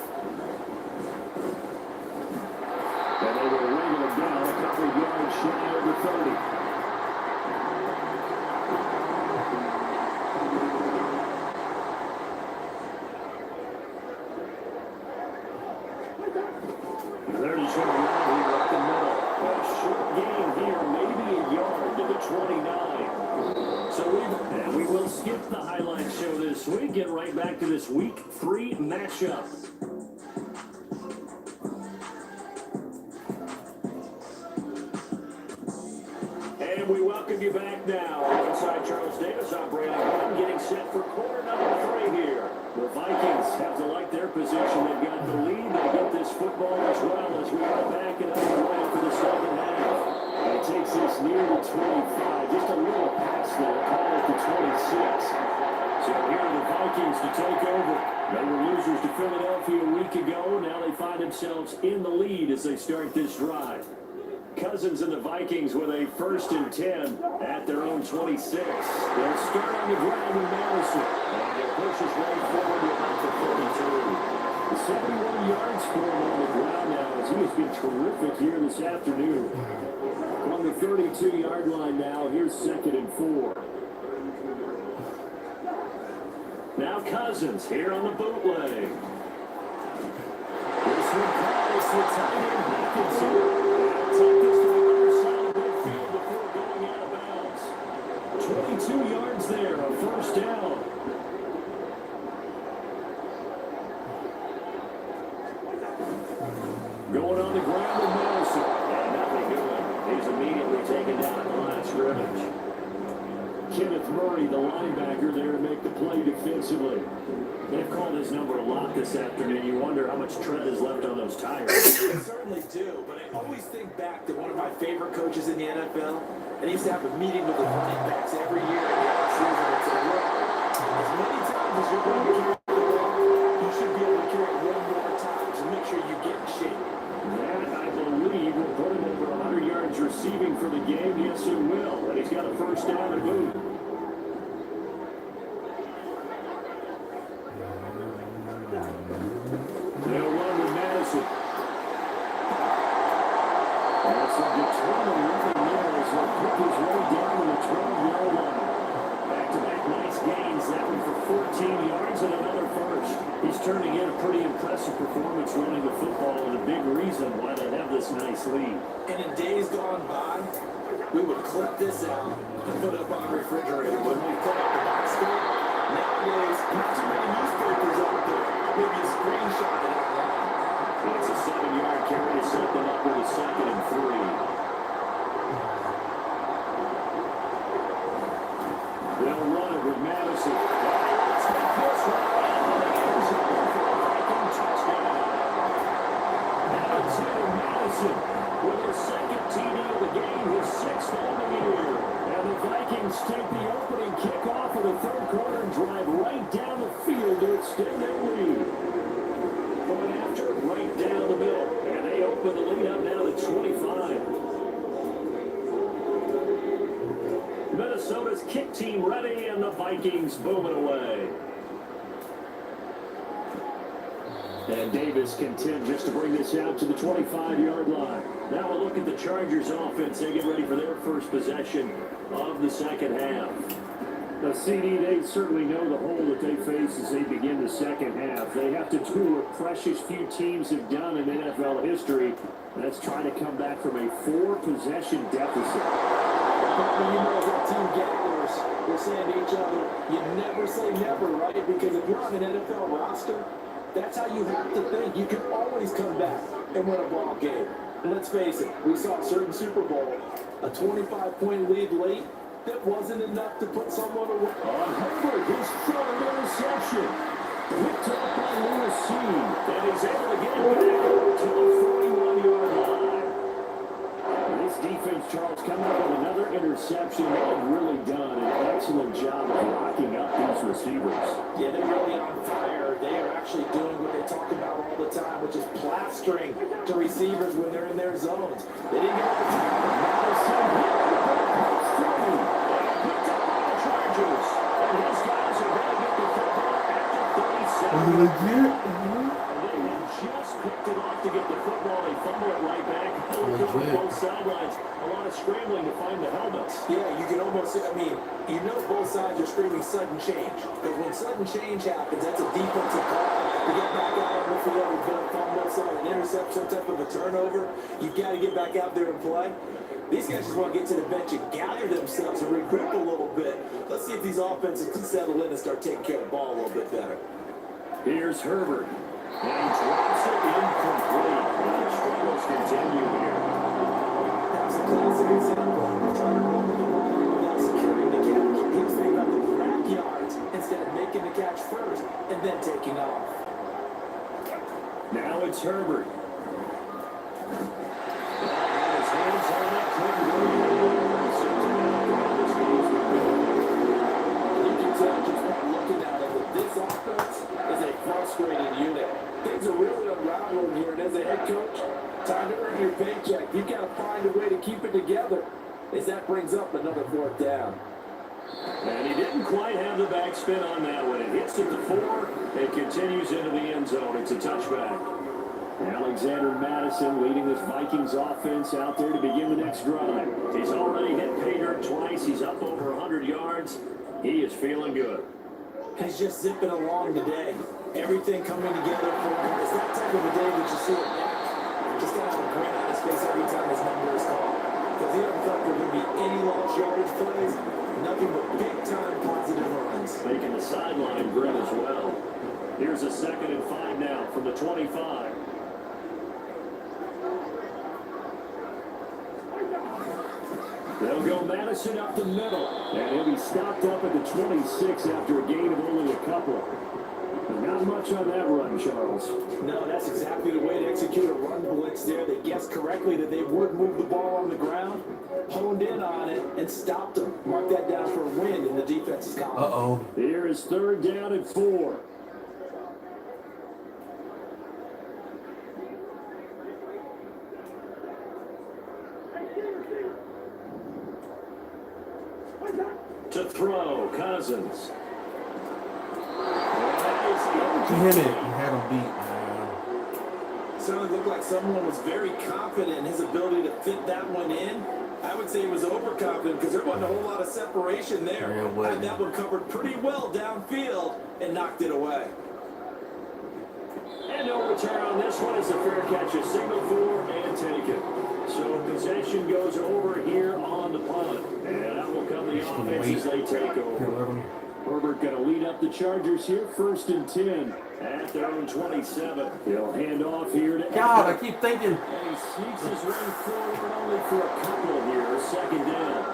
And they will wriggle it down a couple of yards shy of the 30. They're just going to run here up the middle. A short gain here, maybe a yard to the 29. So we will skip the highlight show this week. Get right back to this week 3 matchup. And we welcome you back now. Alongside Charles Davis, I'm Brandon Glenn, getting set for quarter number 3 here. The Vikings have to like their position. They've got the lead. They get this football as well as we are back and underway for the second half. And it takes this near the 25. Just a little pass there. Call it the 26. So here are the Vikings to take over. They were losers to Philadelphia a week ago. Now they find themselves in the lead as they start this drive. Cousins and the Vikings with a 1st and 10 at their own 26. They'll start on the ground in Madison. And they'll push his way forward to about the 32. 71 yards for him on the ground now as he has been terrific here this afternoon. On the 32-yard line now, here's 2nd and 4. Now Cousins here on the bootleg. This one calls the tight end Hawkinson. Take this to the other side of midfield before going out of bounds. 22 yards there, a 1st down. Going on the ground with Madison. And nothing doing. He's immediately taken down at the line of scrimmage. Kenneth Murray, the linebacker, there to make the play defensively. They've called his number a lot this afternoon. You wonder how much tread is left on those tires. They certainly do, but I always think back to one of my favorite coaches in the NFL, and he used to have a meeting with the running backs every year in the offseason and say, look, as many times as you're going to carry the ball, you should be able to carry it 1 more time to make sure you get in shape. That, I believe, will put him over 100 yards receiving for the game. Yes, it will. And he's got a 1st down and move. They'll run with Madison. That's a determined running there as he'll pick his way down to the 12-yard line. Back-to-back nice gains that one for 14 yards and another first. He's turning in a pretty impressive performance running the football, and a big reason why they have this nice lead. And in days gone by, we would clip this out and put it up on the refrigerator when we put up the box score. Nowadays, not too many newspapers out there. Maybe a screenshot it out loud. It's a 7-yard carry to set them up with a 2nd and 3. They'll run it with Madison. Let's make this one. Touchdown. Alexander Madison with his 2nd TD of the game, his 6th on the year. And the Vikings take the opening kickoff of the 3rd quarter and drive right down the field to extend their lead. Going after it right down the middle. And they open the lead up now to 25. Minnesota's kick team ready, and the Vikings booming away. And Davis content just to bring this out to the 25-yard line. Now a look at the Chargers offense. They get ready for their first possession of the 2nd half. Now, CD, they certainly know the hole that they face as they begin the 2nd half. They have to do what precious few teams have done in NFL history. That's try to come back from a 4-possession deficit. But you know, as our team gatherers, we're saying to each other, you never say never, right? Because if you're on an NFL roster, that's how you have to think. You can always come back and win a ball game. And let's face it, we saw a certain Super Bowl, a 25-point lead late, that wasn't enough to put someone away. On Herbert, his 3rd interception. Picked up by Lewis Seed. And he's able to get it back to the 41-yard line. This defense, Charles, coming up with another interception. They have really done an excellent job of locking up these receivers. Yeah, they're really on fire. They are actually doing what they talk about all the time, which is plastering to receivers when they're in their zones. They didn't get up the time. Madison hit the picked up by the Chargers. And his guys are going to get the football after 37. They had just picked it off to get the football. They fumble it right back. Both sidelines. A lot of scrambling to find the helmets. Yeah, you can almost, I mean, you know both sides are screaming sudden change. Because when sudden change happens, that's a defensive call. To get back out on the field and get a fumble, so an intercept, some type of a turnover, you've got to get back out there and play. These guys just want to get to the bench and gather themselves and regroup a little bit. Let's see if these offenses can settle in and start taking care of the ball a little bit better. Here's Herbert. And he drops it incomplete. The struggles continue here. That's a classic example. Trying to run the ball without securing the catch. He was thinking about the backyards instead of making the catch first and then taking off. Now it's Herbert. His hands on it. You can tell just by looking at it that this offense is a frustrating unit. Things are really unraveling here, and as a head coach, time to earn your paycheck. You got to find a way to keep it together as that brings up another 4th down. And he didn't quite have the backspin on that one. It hits at the 4. It continues into the end zone. It's a touchback. Alexander Madison leading this Vikings offense out there to begin the next drive. He's already hit pay dirt twice. He's up over 100 yards. He is feeling good. He's just zipping along today. Everything coming together for him. It's that type of a day that you see it back. Just got to have a grin on his face every time his number is called. Because he doesn't think there will be any lost yardage plays. Nothing but big-time positive runs. Making the sideline grin as well. Here's a 2nd and 5 now from the 25. They'll go Madison up the middle. And he'll be stopped up at the 26 after a gain of only a couple. Not much on that run, Charles. No, that's exactly the way to execute a run blitz there. They guessed correctly that they would move the ball on the ground, honed in on it, and stopped them. Mark that down for a win in the defense's column. Here is 3rd down and 4. To throw, Cousins. He had him beat, man. Certainly looked like someone was very confident in his ability to fit that one in. I would say he was overconfident because there wasn't a whole lot of separation there. Yeah, well. Had that one covered pretty well downfield and knocked it away. And no return on this one. It's a fair catch, a signal for and take it. So possession goes over here on the punt. And out will come the offense as they take over. Herbert going to lead up the Chargers here, 1st and 10 at their own 27. He'll hand off here to God, I keep thinking. And he sneaks his way forward only for a couple here, 2nd down.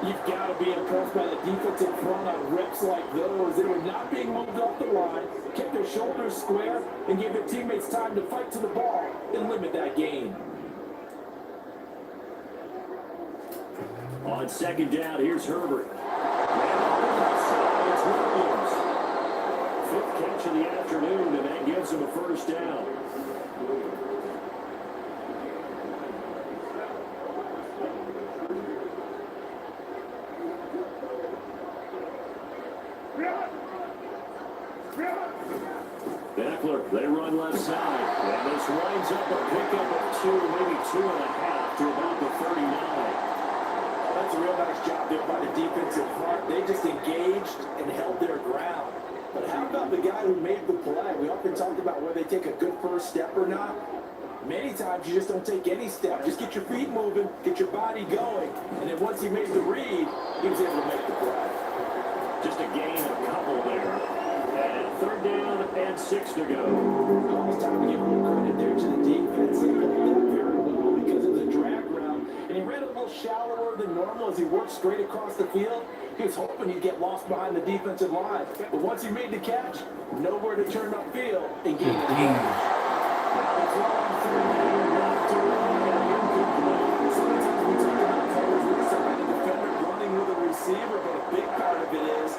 You've got to be impressed by the defensive front on rips like those. They were not being moved off the line, kept their shoulders square, and gave their teammates time to fight to the ball and limit that gain. On 2nd down, here's Herbert. It's Williams. 5th catch of the afternoon, and that gives him a 1st down. Beckler, they run left side. And this winds up a pickup of 2, maybe 2.5 to about the 39. That's a real nice job there by the defensive front. They just engaged and held their ground. But how about the guy who made the play? We often talk about whether they take a good first step or not. Many times you just don't take any step. Just get your feet moving, get your body going. And then once he made the read, he was able to make the play. Just a gain of a couple there. And 3rd down and 6 to go. Almost time to give a little credit there to the defense. They played that very well because of the drag route. And he ran a little shallower than normal as he worked straight across the field. He was hoping he'd get lost behind the defensive line. But once he made the catch, nowhere to turn upfield and gain the catch. Sometimes we talk about coverage with the defender running with a receiver, but a big part of it is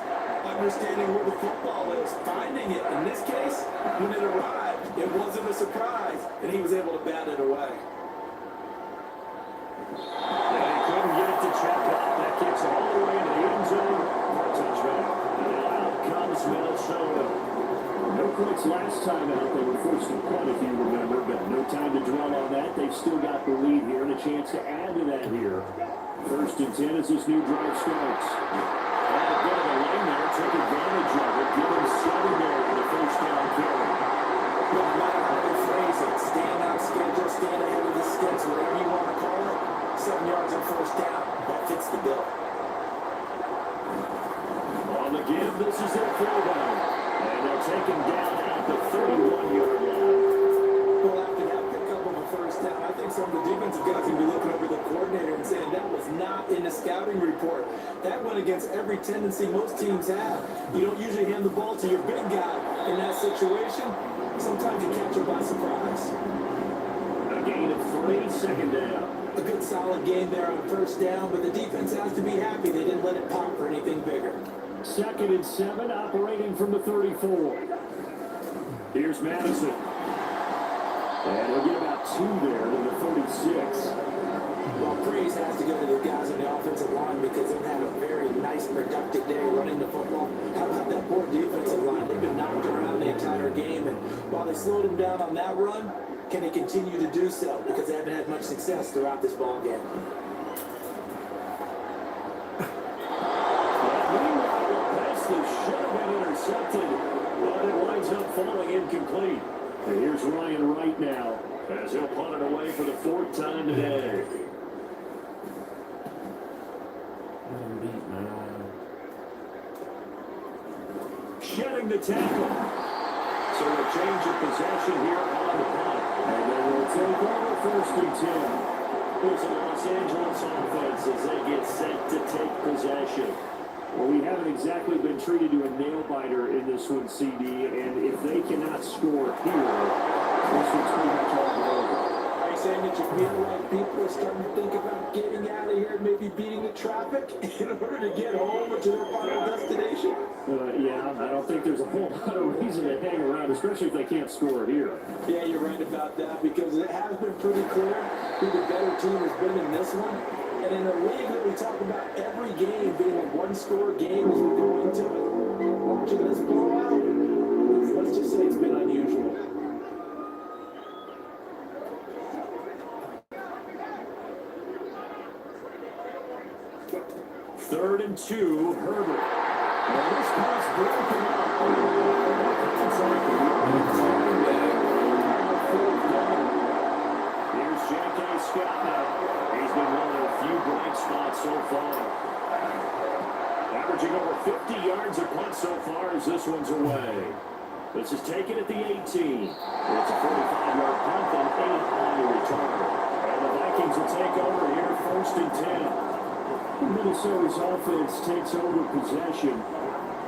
understanding where the football is, finding it. In this case, when it arrived, it wasn't a surprise, and he was able to bat it away. And he couldn't get it to check up. That kicks all the way into the end zone for a touchback. And out comes Minnesota. No points last time out. They were forced to punt, if you remember, but no time to dwell on that. They've still got the lead here and a chance to add to that here. 1st and 10 as this new drive starts. And a bit of a lane there. Took advantage of it. Giving secondary the 1st down carry. No matter how you phrase it, stand out schedule, stand ahead of the sticks, whatever you want to call it, 7 yards on 1st down, that fits the bill. On the give, this is their throwdown. And they'll take him down at the 31-yard line. Well, after that pickup of a 1st down, I think some of the defensive guys will be looking over the coordinator and saying that was not in the scouting report. That went against every tendency most teams have. You don't usually hand the ball to your big guy in that situation. Sometimes you catch him by surprise. A gain of 3, 2nd down. A good solid game there on 1st down, but the defense has to be happy they didn't let it pop for anything bigger. 2nd and 7, operating from the 34. Here's Madison. And we'll get about 2 there to the 36. Well, praise has to go to the guys on the offensive line because they've had a very nice, productive day running the football. How about that poor defensive line? They've been knocked around the entire game, and while they slowed him down on that run, can they continue to do so? Because they haven't had much success throughout this ball game. Meanwhile, the pass that should have been intercepted, but it winds up falling incomplete. And here's Ryan Wright now, as he'll punt it away for the 4th time today. Shedding the tackle. So a change of possession here on the punt. And they will take over 1st and 10. Here's the Los Angeles offense as they get set to take possession. Well, we haven't exactly been treated to a nail-biter in this one, CD, and if they cannot score here, this one's pretty much all over. Are you saying that you feel like people are starting to think about getting out of here and maybe beating the traffic in order to get home or to their final destination? Yeah, I don't think there's a whole lot of reason to hang around, especially if they can't score here. Yeah, you're right about that because it has been pretty clear who the better team has been in this one. And in a league that we talk about every game being a one-score game as we go into it, watching this blowout, let's just say it's been unusual. 3rd and 2, Herbert. And this pass broken up. Here's J.K. Scott now. He's been one of the few bright spots so far. Averaging over 50 yards a punt so far as this one's away. This is taken at the 18. It's a 45-yard punt and 8 on the return. And the Vikings will take over here 1st and 10. Minnesota's offense takes over possession.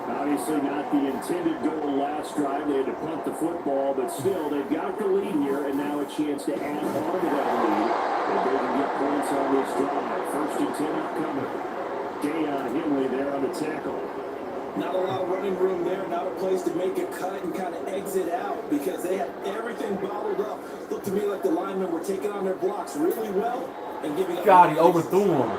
Obviously not the intended goal last drive. They had to punt the football, but still, they've got the lead here, and now a chance to add on to that lead. If they can get points on this drive. 1st and 10 upcoming. Deion Henley there on the tackle. Not a lot of running room there, not a place to make a cut and kind of exit out because they had everything bottled up. Looked to me like the linemen were taking on their blocks really well and giving up. God, he overthrew him.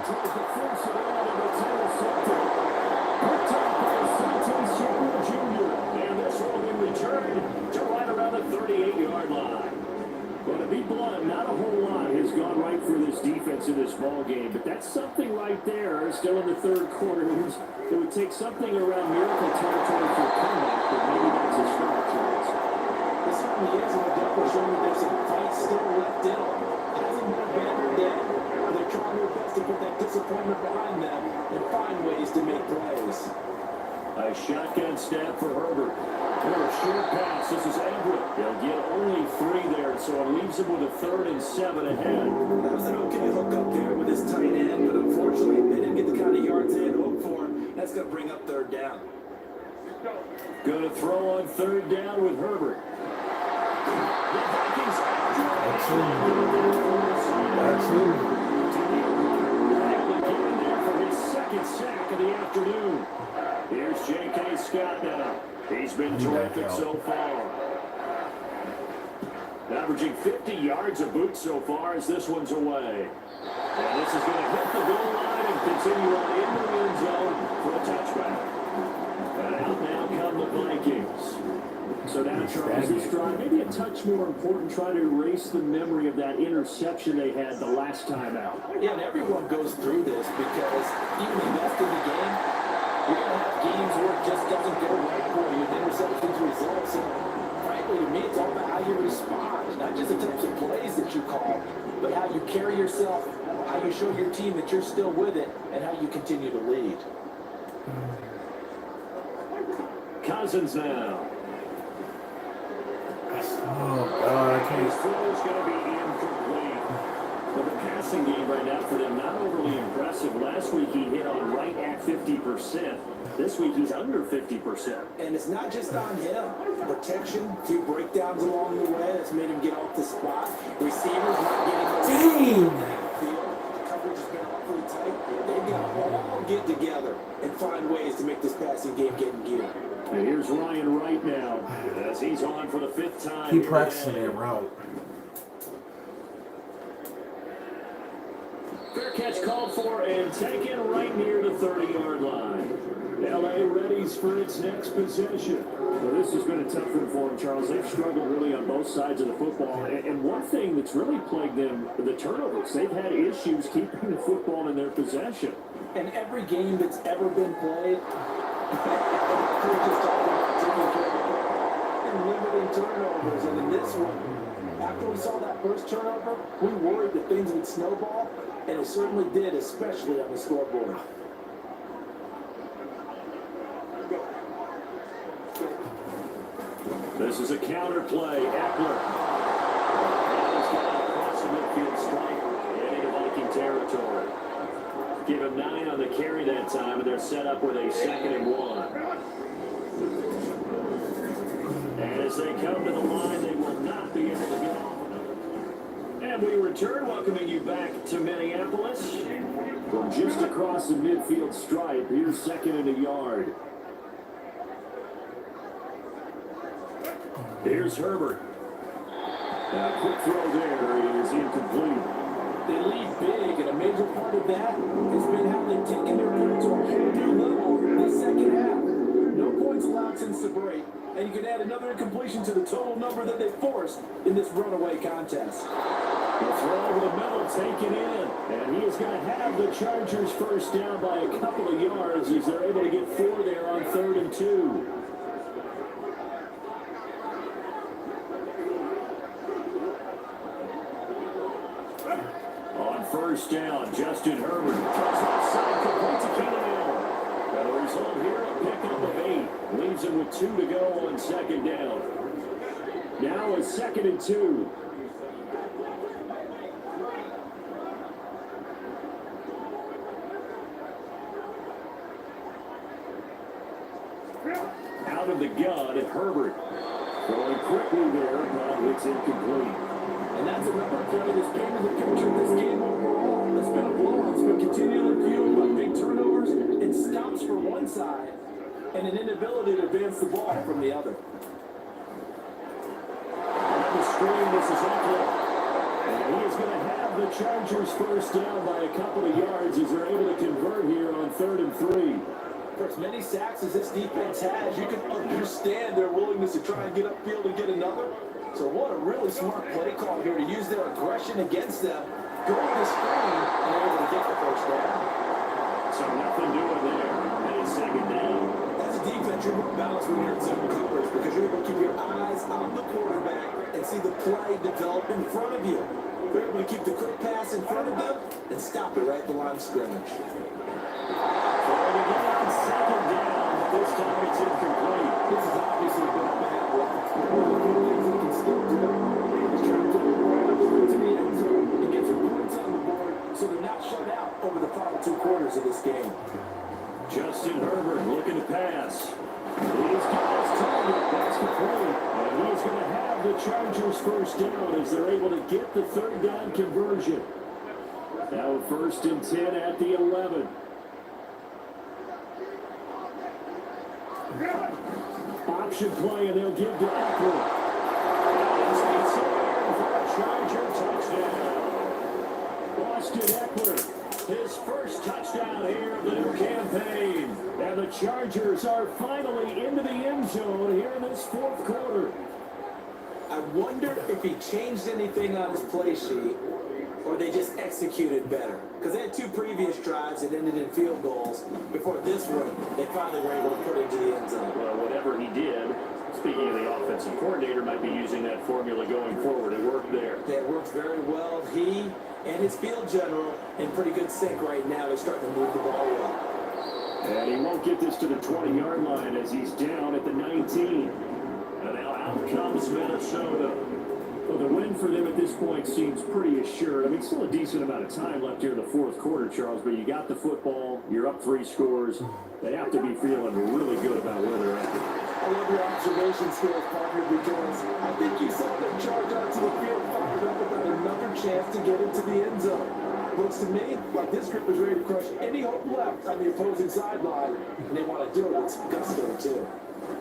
And this will be returned to right around the 38-yard line. Well, to be blunt, not a whole lot has gone right for this defense in this ball game, but that's something right there. Still in the 3rd quarter, it would take something around miracle territory for a comeback, but maybe that's a start, Charles. It certainly is, and the Devils showing that there's some fight still left in them. Hasn't been a banner day. They're trying their best to put that disappointment behind them and find ways to make plays. A shotgun snap for Herbert. Or a short pass. This is Everett. They'll get only 3 there, so it leaves them with a 3rd and 7 ahead. That was an okay hook up there with his tight end, but unfortunately, they didn't get the kind of yards they had hoped for. That's going to bring up 3rd down. Going to throw on 3rd down with Herbert. The Vikings That's it. getting there for his 2nd sack of the afternoon. Here's J.K. Scott now. He's been terrific so far. Averaging 50 yards a boot so far as this one's away. And this is going to hit the goal line and continue on into the end zone for a touchback. And out now come the Vikings. So now, Charles, this drive, maybe a touch more important, trying to erase the memory of that interception they had the last time out. Yeah, and everyone goes through this because even the best in the game, you're going to have games where it just doesn't go right for you. The interceptions results. And frankly, to me, it's all about how you respond. Not just the types of plays that you call, but how you carry yourself, how you show your team that you're still with it, and how you continue to lead. Cousins now. Oh, God, I His can't. throw is going to be incomplete. But the passing game right now for them, not overly impressive. Last week he hit on right at 50%. This week he's under 50%. And it's not just on him. Protection, a few breakdowns along the way that's made him get off the spot. Receivers not getting the Dang. field. The coverage has been awfully tight. They've got to all get together and find ways to make this passing game get in gear. And here's Ryan Wright now as he's on for the 5th time. Keep practicing that route. Fair catch called for and taken right near the 30-yard line. L.A. readies for its next possession. Well, this has been a tough one for them, Charles. They've struggled really on both sides of the football. And one thing that's really plagued them, the turnovers. They've had issues keeping the football in their possession. And every game that's ever been played, we're just talking about taking care of the ball and limiting turnovers. And in this one, after we saw that first turnover, we worried that things would snowball, and it certainly did, especially on the scoreboard. This is a counter play. Eckler. He's got across the midfield stripe and into Viking territory. Give him 9 on the carry that time, and they're set up with a 2nd and 1. And as they come to the line, they will not be able to get off. And we return, welcoming you back to Minneapolis. From just across the midfield stripe, here's 2nd and a yard. Here's Herbert. A quick throw there is incomplete. They lead big, and a major part of that has been how they've taken their game to a whole new level this second half. No points allowed since the break, and you can add another incompletion to the total number that they forced in this runaway contest. The throw over the middle, taken in. And he is going to have the Chargers first down by a couple of yards as they're able to get 4 there on 3rd and 2. On first down, Justin Herbert throws outside, complete to Keenan Allen. And the result here, a pickup of 8. Leaves him with 2 to go on 2nd down. Now it's 2nd and 2. Out of the gun, Herbert going quickly there, but it's incomplete. And that's another play that's painted the picture of this game overall. It's been a blowout. It's been continually fueled by big turnovers and stops for one side and an inability to advance the ball from the other. On the screen, this is Eckler. And he is going to have the Chargers first down by a couple of yards as they're able to convert here on 3rd and 3. For as many sacks as this defense has, you can understand their willingness to try and get upfield and get another. So what a really smart play call here to use their aggression against them, go to the screen, and they're able to get the first down. So nothing doing there. And it's 2nd down. As a defense, you're more balanced when you're in zone coverage because you're able to keep your eyes on the quarterback and see the play develop in front of you. You're able to keep the quick pass in front of them and stop it right at the line of scrimmage. Throwing again on 2nd down. This time it's incomplete. This is obviously a bad block. But one of the good things he can still do is try to get it right up to the end zone and get some points on the board so they're not shut out over the final 2 quarters of this game. Justin Herbert looking to pass. He's got his target. That's complete. And he's going to have the Chargers first down as they're able to get the 3rd down conversion. Now 1st and 10 at the 11. Option play, and they'll give to Eckler. For a Charger touchdown. Austin Eckler, his first touchdown here of the new campaign. And the Chargers are finally into the end zone here in this 4th quarter. I wonder if he changed anything on his play sheet or they just executed better. Because they had 2 previous drives that ended in field goals. Before this one, they finally were able to put it into the end zone. Well, whatever he did, speaking of the offensive coordinator, might be using that formula going forward. It worked there. Yeah, it worked very well. He and his field general in pretty good sync right now. They're starting to move the ball well. And he won't get this to the 20-yard line as he's down at the 19. And now out comes Minnesota. Well, the win for them at this point seems pretty assured. I mean, still a decent amount of time left here in the 4th quarter, Charles, but you got the football, you're up 3 scores. They have to be feeling really good about where they're at. I love your observation skills, Parker, because I think you saw them charge out to the field, fired up about another chance to get into the end zone. Looks to me like this group is ready to crush any hope left on the opposing sideline, and they want to do it with some gusto, too.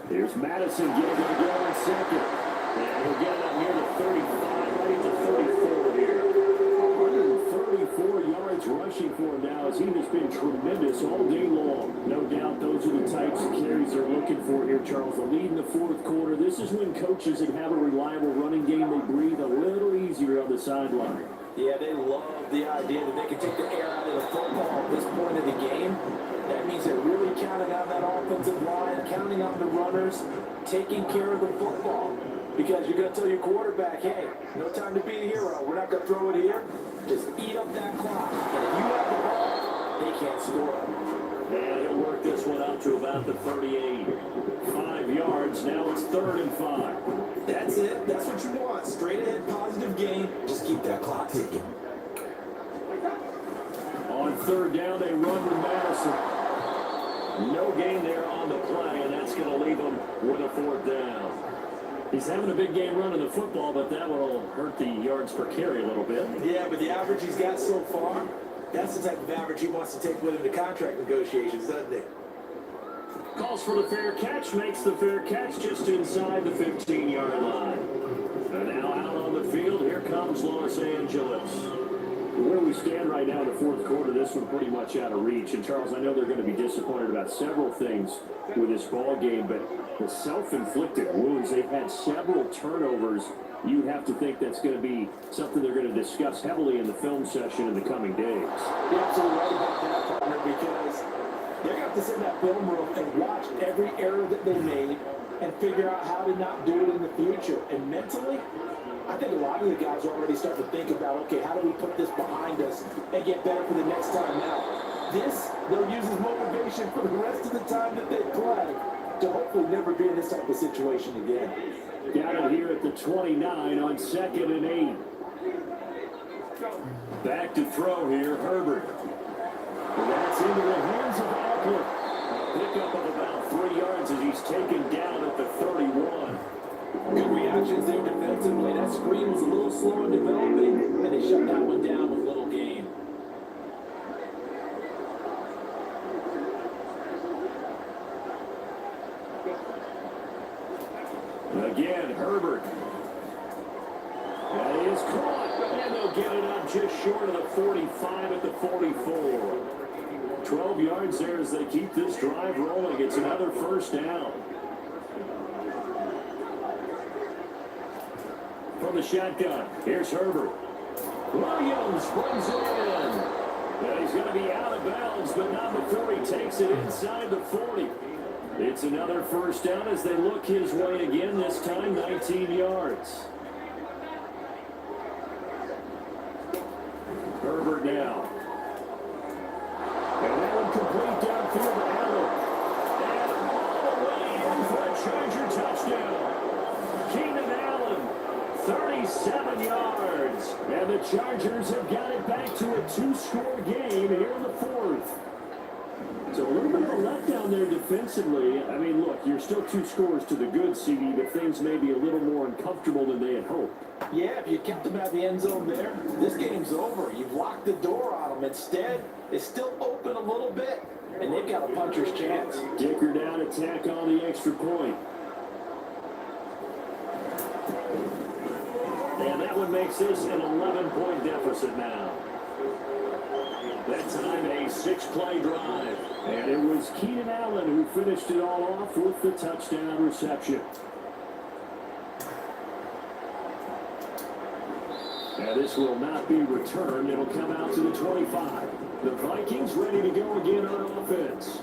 Here's Madison getting it to go in 2nd. And he'll get it up near the 35, right at the 34 here. 134 yards rushing for him now as he has been tremendous all day long. No doubt those are the types of carries they're looking for here, Charles. The lead in the 4th quarter. This is when coaches that have a reliable running game, they breathe a little easier on the sideline. Yeah, they love the idea that they can take the air out of the football at this point of the game. That means they're really counting on that offensive line, counting on the runners, taking care of the football. Because you're going to tell your quarterback, hey, no time to be a hero. We're not going to throw it here. Just eat up that clock. And if you have the ball, they can't score. And he'll work this one up to about the 38. 5 yards. Now it's 3rd and 5. That's it. That's what you want. Straight ahead, positive game. Just keep that clock ticking. On 3rd down, they run with Madison. No gain there on the play, and that's going to leave them with a 4th down. He's having a big game running the football, but that will hurt the yards per carry a little bit. Yeah, but the average he's got so far, that's the type of average he wants to take with him to contract negotiations, doesn't he? Calls for the fair catch, makes the fair catch just inside the 15-yard line. And now out on the field, here comes Los Angeles. Where we stand right now in the 4th quarter, this one pretty much out of reach. And Charles, I know they're going to be disappointed about several things with this ball game, but the self-inflicted wounds, they've had several turnovers you have to think that's going to be something they're going to discuss heavily in the film session in the coming days. You're absolutely right about that, partner, because they're going to have to sit in that film room and watch every error that they made and figure out how to not do it in the future. And mentally, I think a lot of the guys are already starting to think about, okay, how do we put this behind us and get better for the next time out? This, they'll use as motivation for the rest of the time that they play to hopefully never be in this type of situation again. Got it here at the 29 on 2nd and 8. Back to throw here, Herbert. And that's into the hands of Eckler. A pickup of about 3 yards as he's taken down at the 31. Good reactions there defensively. That screen was a little slow in developing, and they shut that one down with little gain. Again, Herbert. That is caught, and they'll get it up just short of the 45 at the 44. 12 yards there as they keep this drive rolling. It's another first down. From the shotgun, here's Herbert. Williams brings it in. And he's going to be out of bounds, but not before he takes it inside the 40. It's another first down as they look his way again, this time 19 yards. Herbert now. And that one complete downfield to Allen. And all the way in for a Charger touchdown. Keenan Allen, 37 yards. And the Chargers have got it back to a 2-score game here in the 4th. So a little bit of a letdown there defensively. I mean, look, you're still 2 scores to the good, CD, but things may be a little more uncomfortable than they had hoped. Yeah, if you kept them out of the end zone there, this game's over. You've locked the door on them. Instead, it's still open a little bit, and they've got a puncher's chance. Dicker down, attack on the extra point. And that one makes this an 11-point deficit now. That time a 6-play drive. And it was Keenan Allen who finished it all off with the touchdown reception. And this will not be returned. It'll come out to the 25. The Vikings ready to go again on offense.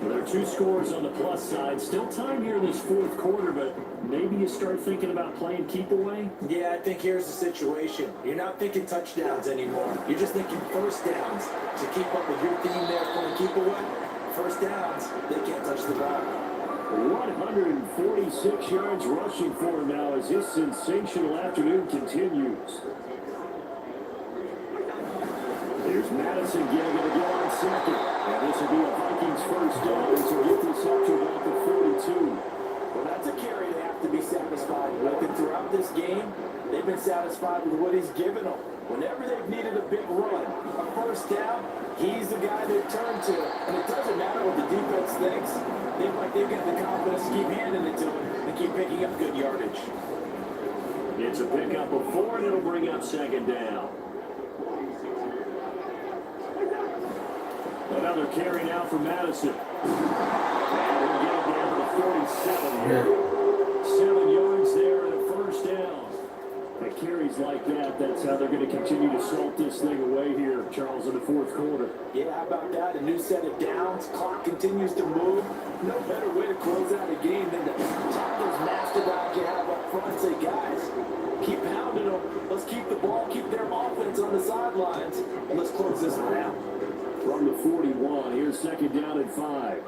There are 2 scores on the plus side. Still time here in this 4th quarter, but maybe you start thinking about playing keep away? Yeah, I think here's the situation. You're not thinking touchdowns anymore. You're just thinking first downs. To keep up with your theme there, playing keep away, first downs, they can't touch the ball. 146 yards rushing for him now as his sensational afternoon continues. Here's Madison getting it again on 2nd. And this will be a Vikings first down. So get this up to about the 42. Well, that's a carry they have to be satisfied with. And throughout this game, they've been satisfied with what he's given them. Whenever they've needed a big run, a first down, he's the guy they turn to. And it doesn't matter what the defense thinks. They've got the confidence to keep handing it to him and keep picking up good yardage. It's a pickup of 4, and it'll bring up 2nd down. Another carry now for Madison. And we'll get it down to the 47 here. 7 yards there and a first down. The carries like that, that's how they're going to continue to salt this thing away here, Charles, in the 4th quarter. Yeah, how about that? A new set of downs. Clock continues to move. No better way to close out a game than to tap those mastodons you have up front and say, guys, keep pounding them. Let's keep the ball, keep their offense on the sidelines, and let's close this one out. From the 41, here's 2nd down and 5.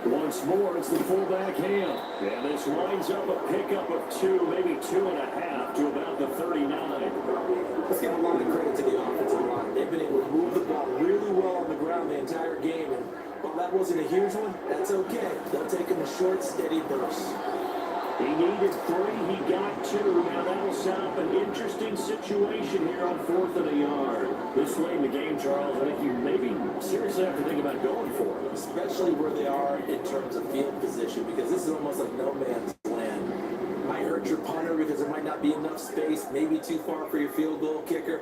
Once more, it's the fullback Ham. And this lines up a pickup of 2, maybe 2.5 to about the 39. Let's give a lot of credit to the offensive line. They've been able to move the ball really well on the ground the entire game. And while that wasn't a huge one, that's okay. They'll take them in short, steady bursts. He needed 3, he got 2. Now that'll set up an interesting situation here on 4th and a yard. This late in the game, Charles, I think you maybe seriously have to think about going for it. Especially where they are in terms of field position, because this is almost like no man's land. Might hurt your punter because there might not be enough space, maybe too far for your field goal kicker.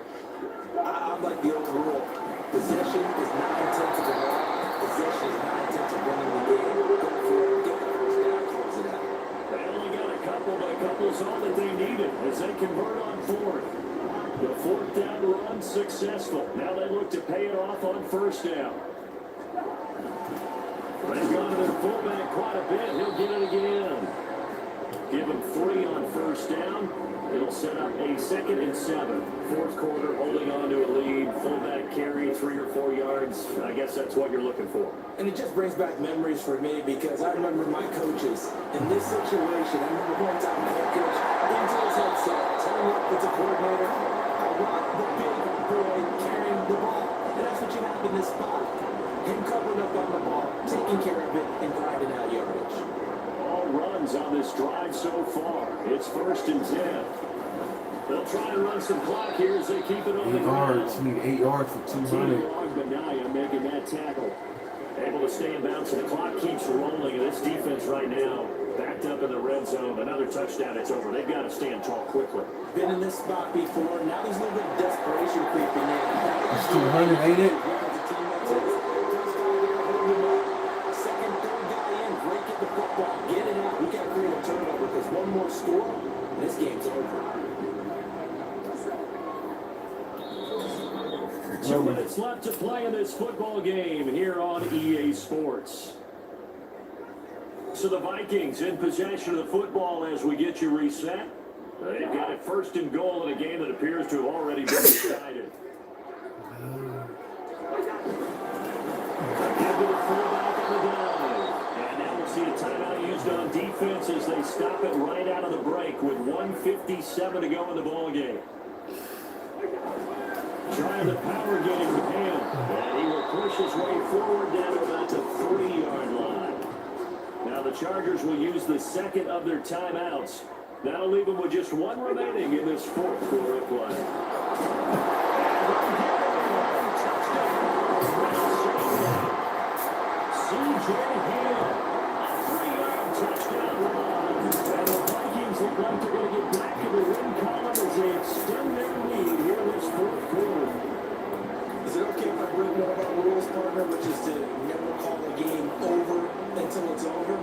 I'm like the old rule. Possession is 9/10 of the ball. Possession is 9/10 of winning the game. Go for it, get the first down, close it out. They only got a couple, but a couple's all that they needed as they convert on fourth. The fourth down run successful. Now they look to pay it off on first down. They've gone to their fullback quite a bit. He'll get it again. Give him 3 on first down. It'll set up a 2nd and 7. Fourth quarter, holding on to a lead. Fullback carry, 3 or 4 yards. I guess that's what you're looking for. And it just brings back memories for me because I remember my coaches in this situation. I remember one time my head coach into his headset, telling up it's a coordinator, I want the big boy carrying the ball. And that's what you have in this spot. Him covering up on the ball, taking care of it, and grinding out yardage. All runs on this drive so far. It's 1st and 10. They'll try and run some clock here as they keep it on the 8 ground. yards. We need 8 yards for 200. Manaya making that tackle. Able to stay in bounds, and the clock keeps rolling. This defense right now backed up in the red zone. Another touchdown, it's over. They've got to stand tall quickly. Been in this spot before. Now there's a little bit of desperation creeping in. It's 200, ain't it? Second, third guy in, break it the football, get it out. We got to create a turnover because one more score, and this game's over. 2 minutes left to play in this football game here on EA Sports. So the Vikings in possession of the football as we get you reset. They've got it 1st and goal in a game that appears to have already been decided. Give to the fullback on the dive. And now we'll see a timeout used on defense as they stop it right out of the break with 1:57 to go in the ball game. Trying the power game with him. And he will push his way forward down to about the 3-yard line. Now the Chargers will use the 2nd of their timeouts. That'll leave them with just 1 remaining in this 4th quarter of play. C.J. Hill, a 3-yard touchdown run. And the Vikings look like they're going to get back in the win column as they extend their lead here in this 4th quarter. Is it okay if I bring one of our rules, partner, which is to never call a game over until it's over?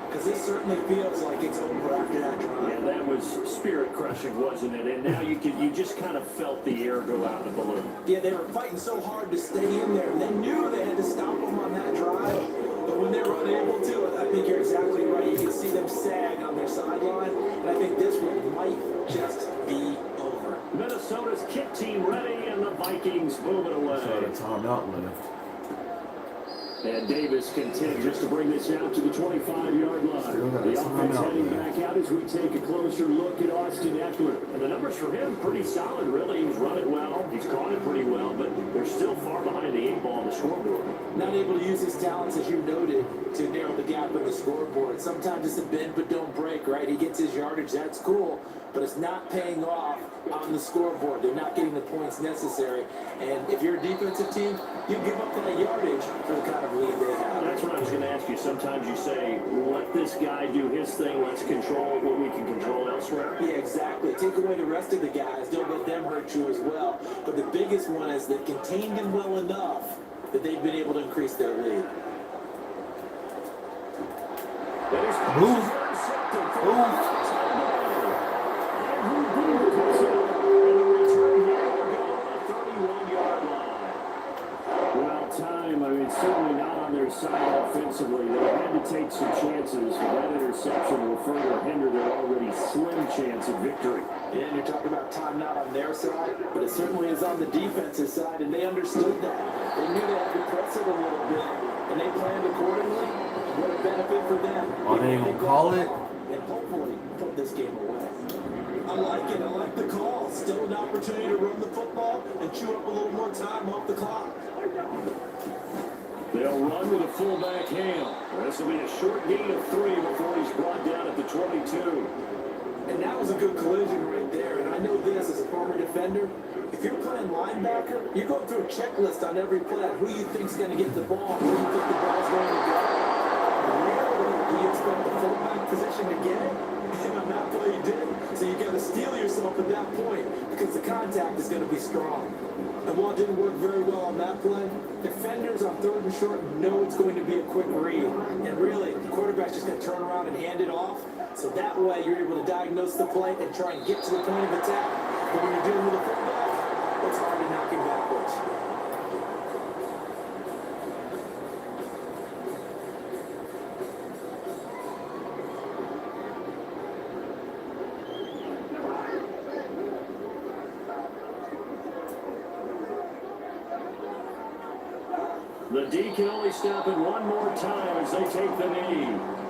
Because this certainly feels like it's over after that drive. Yeah, that was spirit crushing, wasn't it? And now you just kind of felt the air go out of the balloon. Yeah, they were fighting so hard to stay in there. They knew they had to stop them on that drive. But when they were unable to, I think you're exactly right. You can see them sag on their sideline. And I think this one might just be over. Minnesota's kick team ready, and the Vikings moving away. So the timeout left. And Davis continues to bring this out to the 25-yard line. The offense heading back out as we take a closer look at Austin Eckler. And the numbers for him pretty solid, really. He's run it well. He's caught it pretty well, but they're still far behind the 8 ball on the scoreboard. Not able to use his talents, as you noted, to narrow the gap on the scoreboard. Sometimes it's a bend but don't break, right? He gets his yardage, that's cool, but it's not paying off on the scoreboard. They're not getting the points necessary. And if you're a defensive team, you give up that yardage for the kind of lead they have. That's what I was going to ask you. Sometimes you say, let this guy do his thing. Let's control what we can control elsewhere. Yeah, exactly. Take away the rest of the guys. Don't let them hurt you as well. But the biggest one is they've contained him well enough that they've been able to increase their lead. Move. Time, I mean, certainly not on their side offensively. They had to take some chances. That interception will further hinder their already slim chance of victory. Yeah, and you're talking about time not on their side, but it certainly is on the defensive side, and they understood that. They knew they had to press it a little bit, and they planned accordingly. What a benefit for them. Oh, they ain't gonna call it? And hopefully put this game away. I like it. I like the call. Still an opportunity to run the football and chew up a little more time off the clock. They'll run with a fullback Hale. This will be a short gain of 3 before he's brought down at the 22. And that was a good collision right there. And I know this as a former defender. If you're playing linebacker, you're going through a checklist on every play. Who you think's going to get the ball? Who you think the ball's going to go? Rarely do you expect the fullback position to get it. And on that play, you did. So you got to steel yourself at that point because the contact is going to be strong. And while it didn't work very well on that play, defenders on 3rd and short know it's going to be a quick read. And really, the quarterback's just going to turn around and hand it off. So that way you're able to diagnose the play and try and get to the point of attack. But when you're dealing with a fullback, it's hard to knock him backwards. The D can only stop it one more time as they take the knee.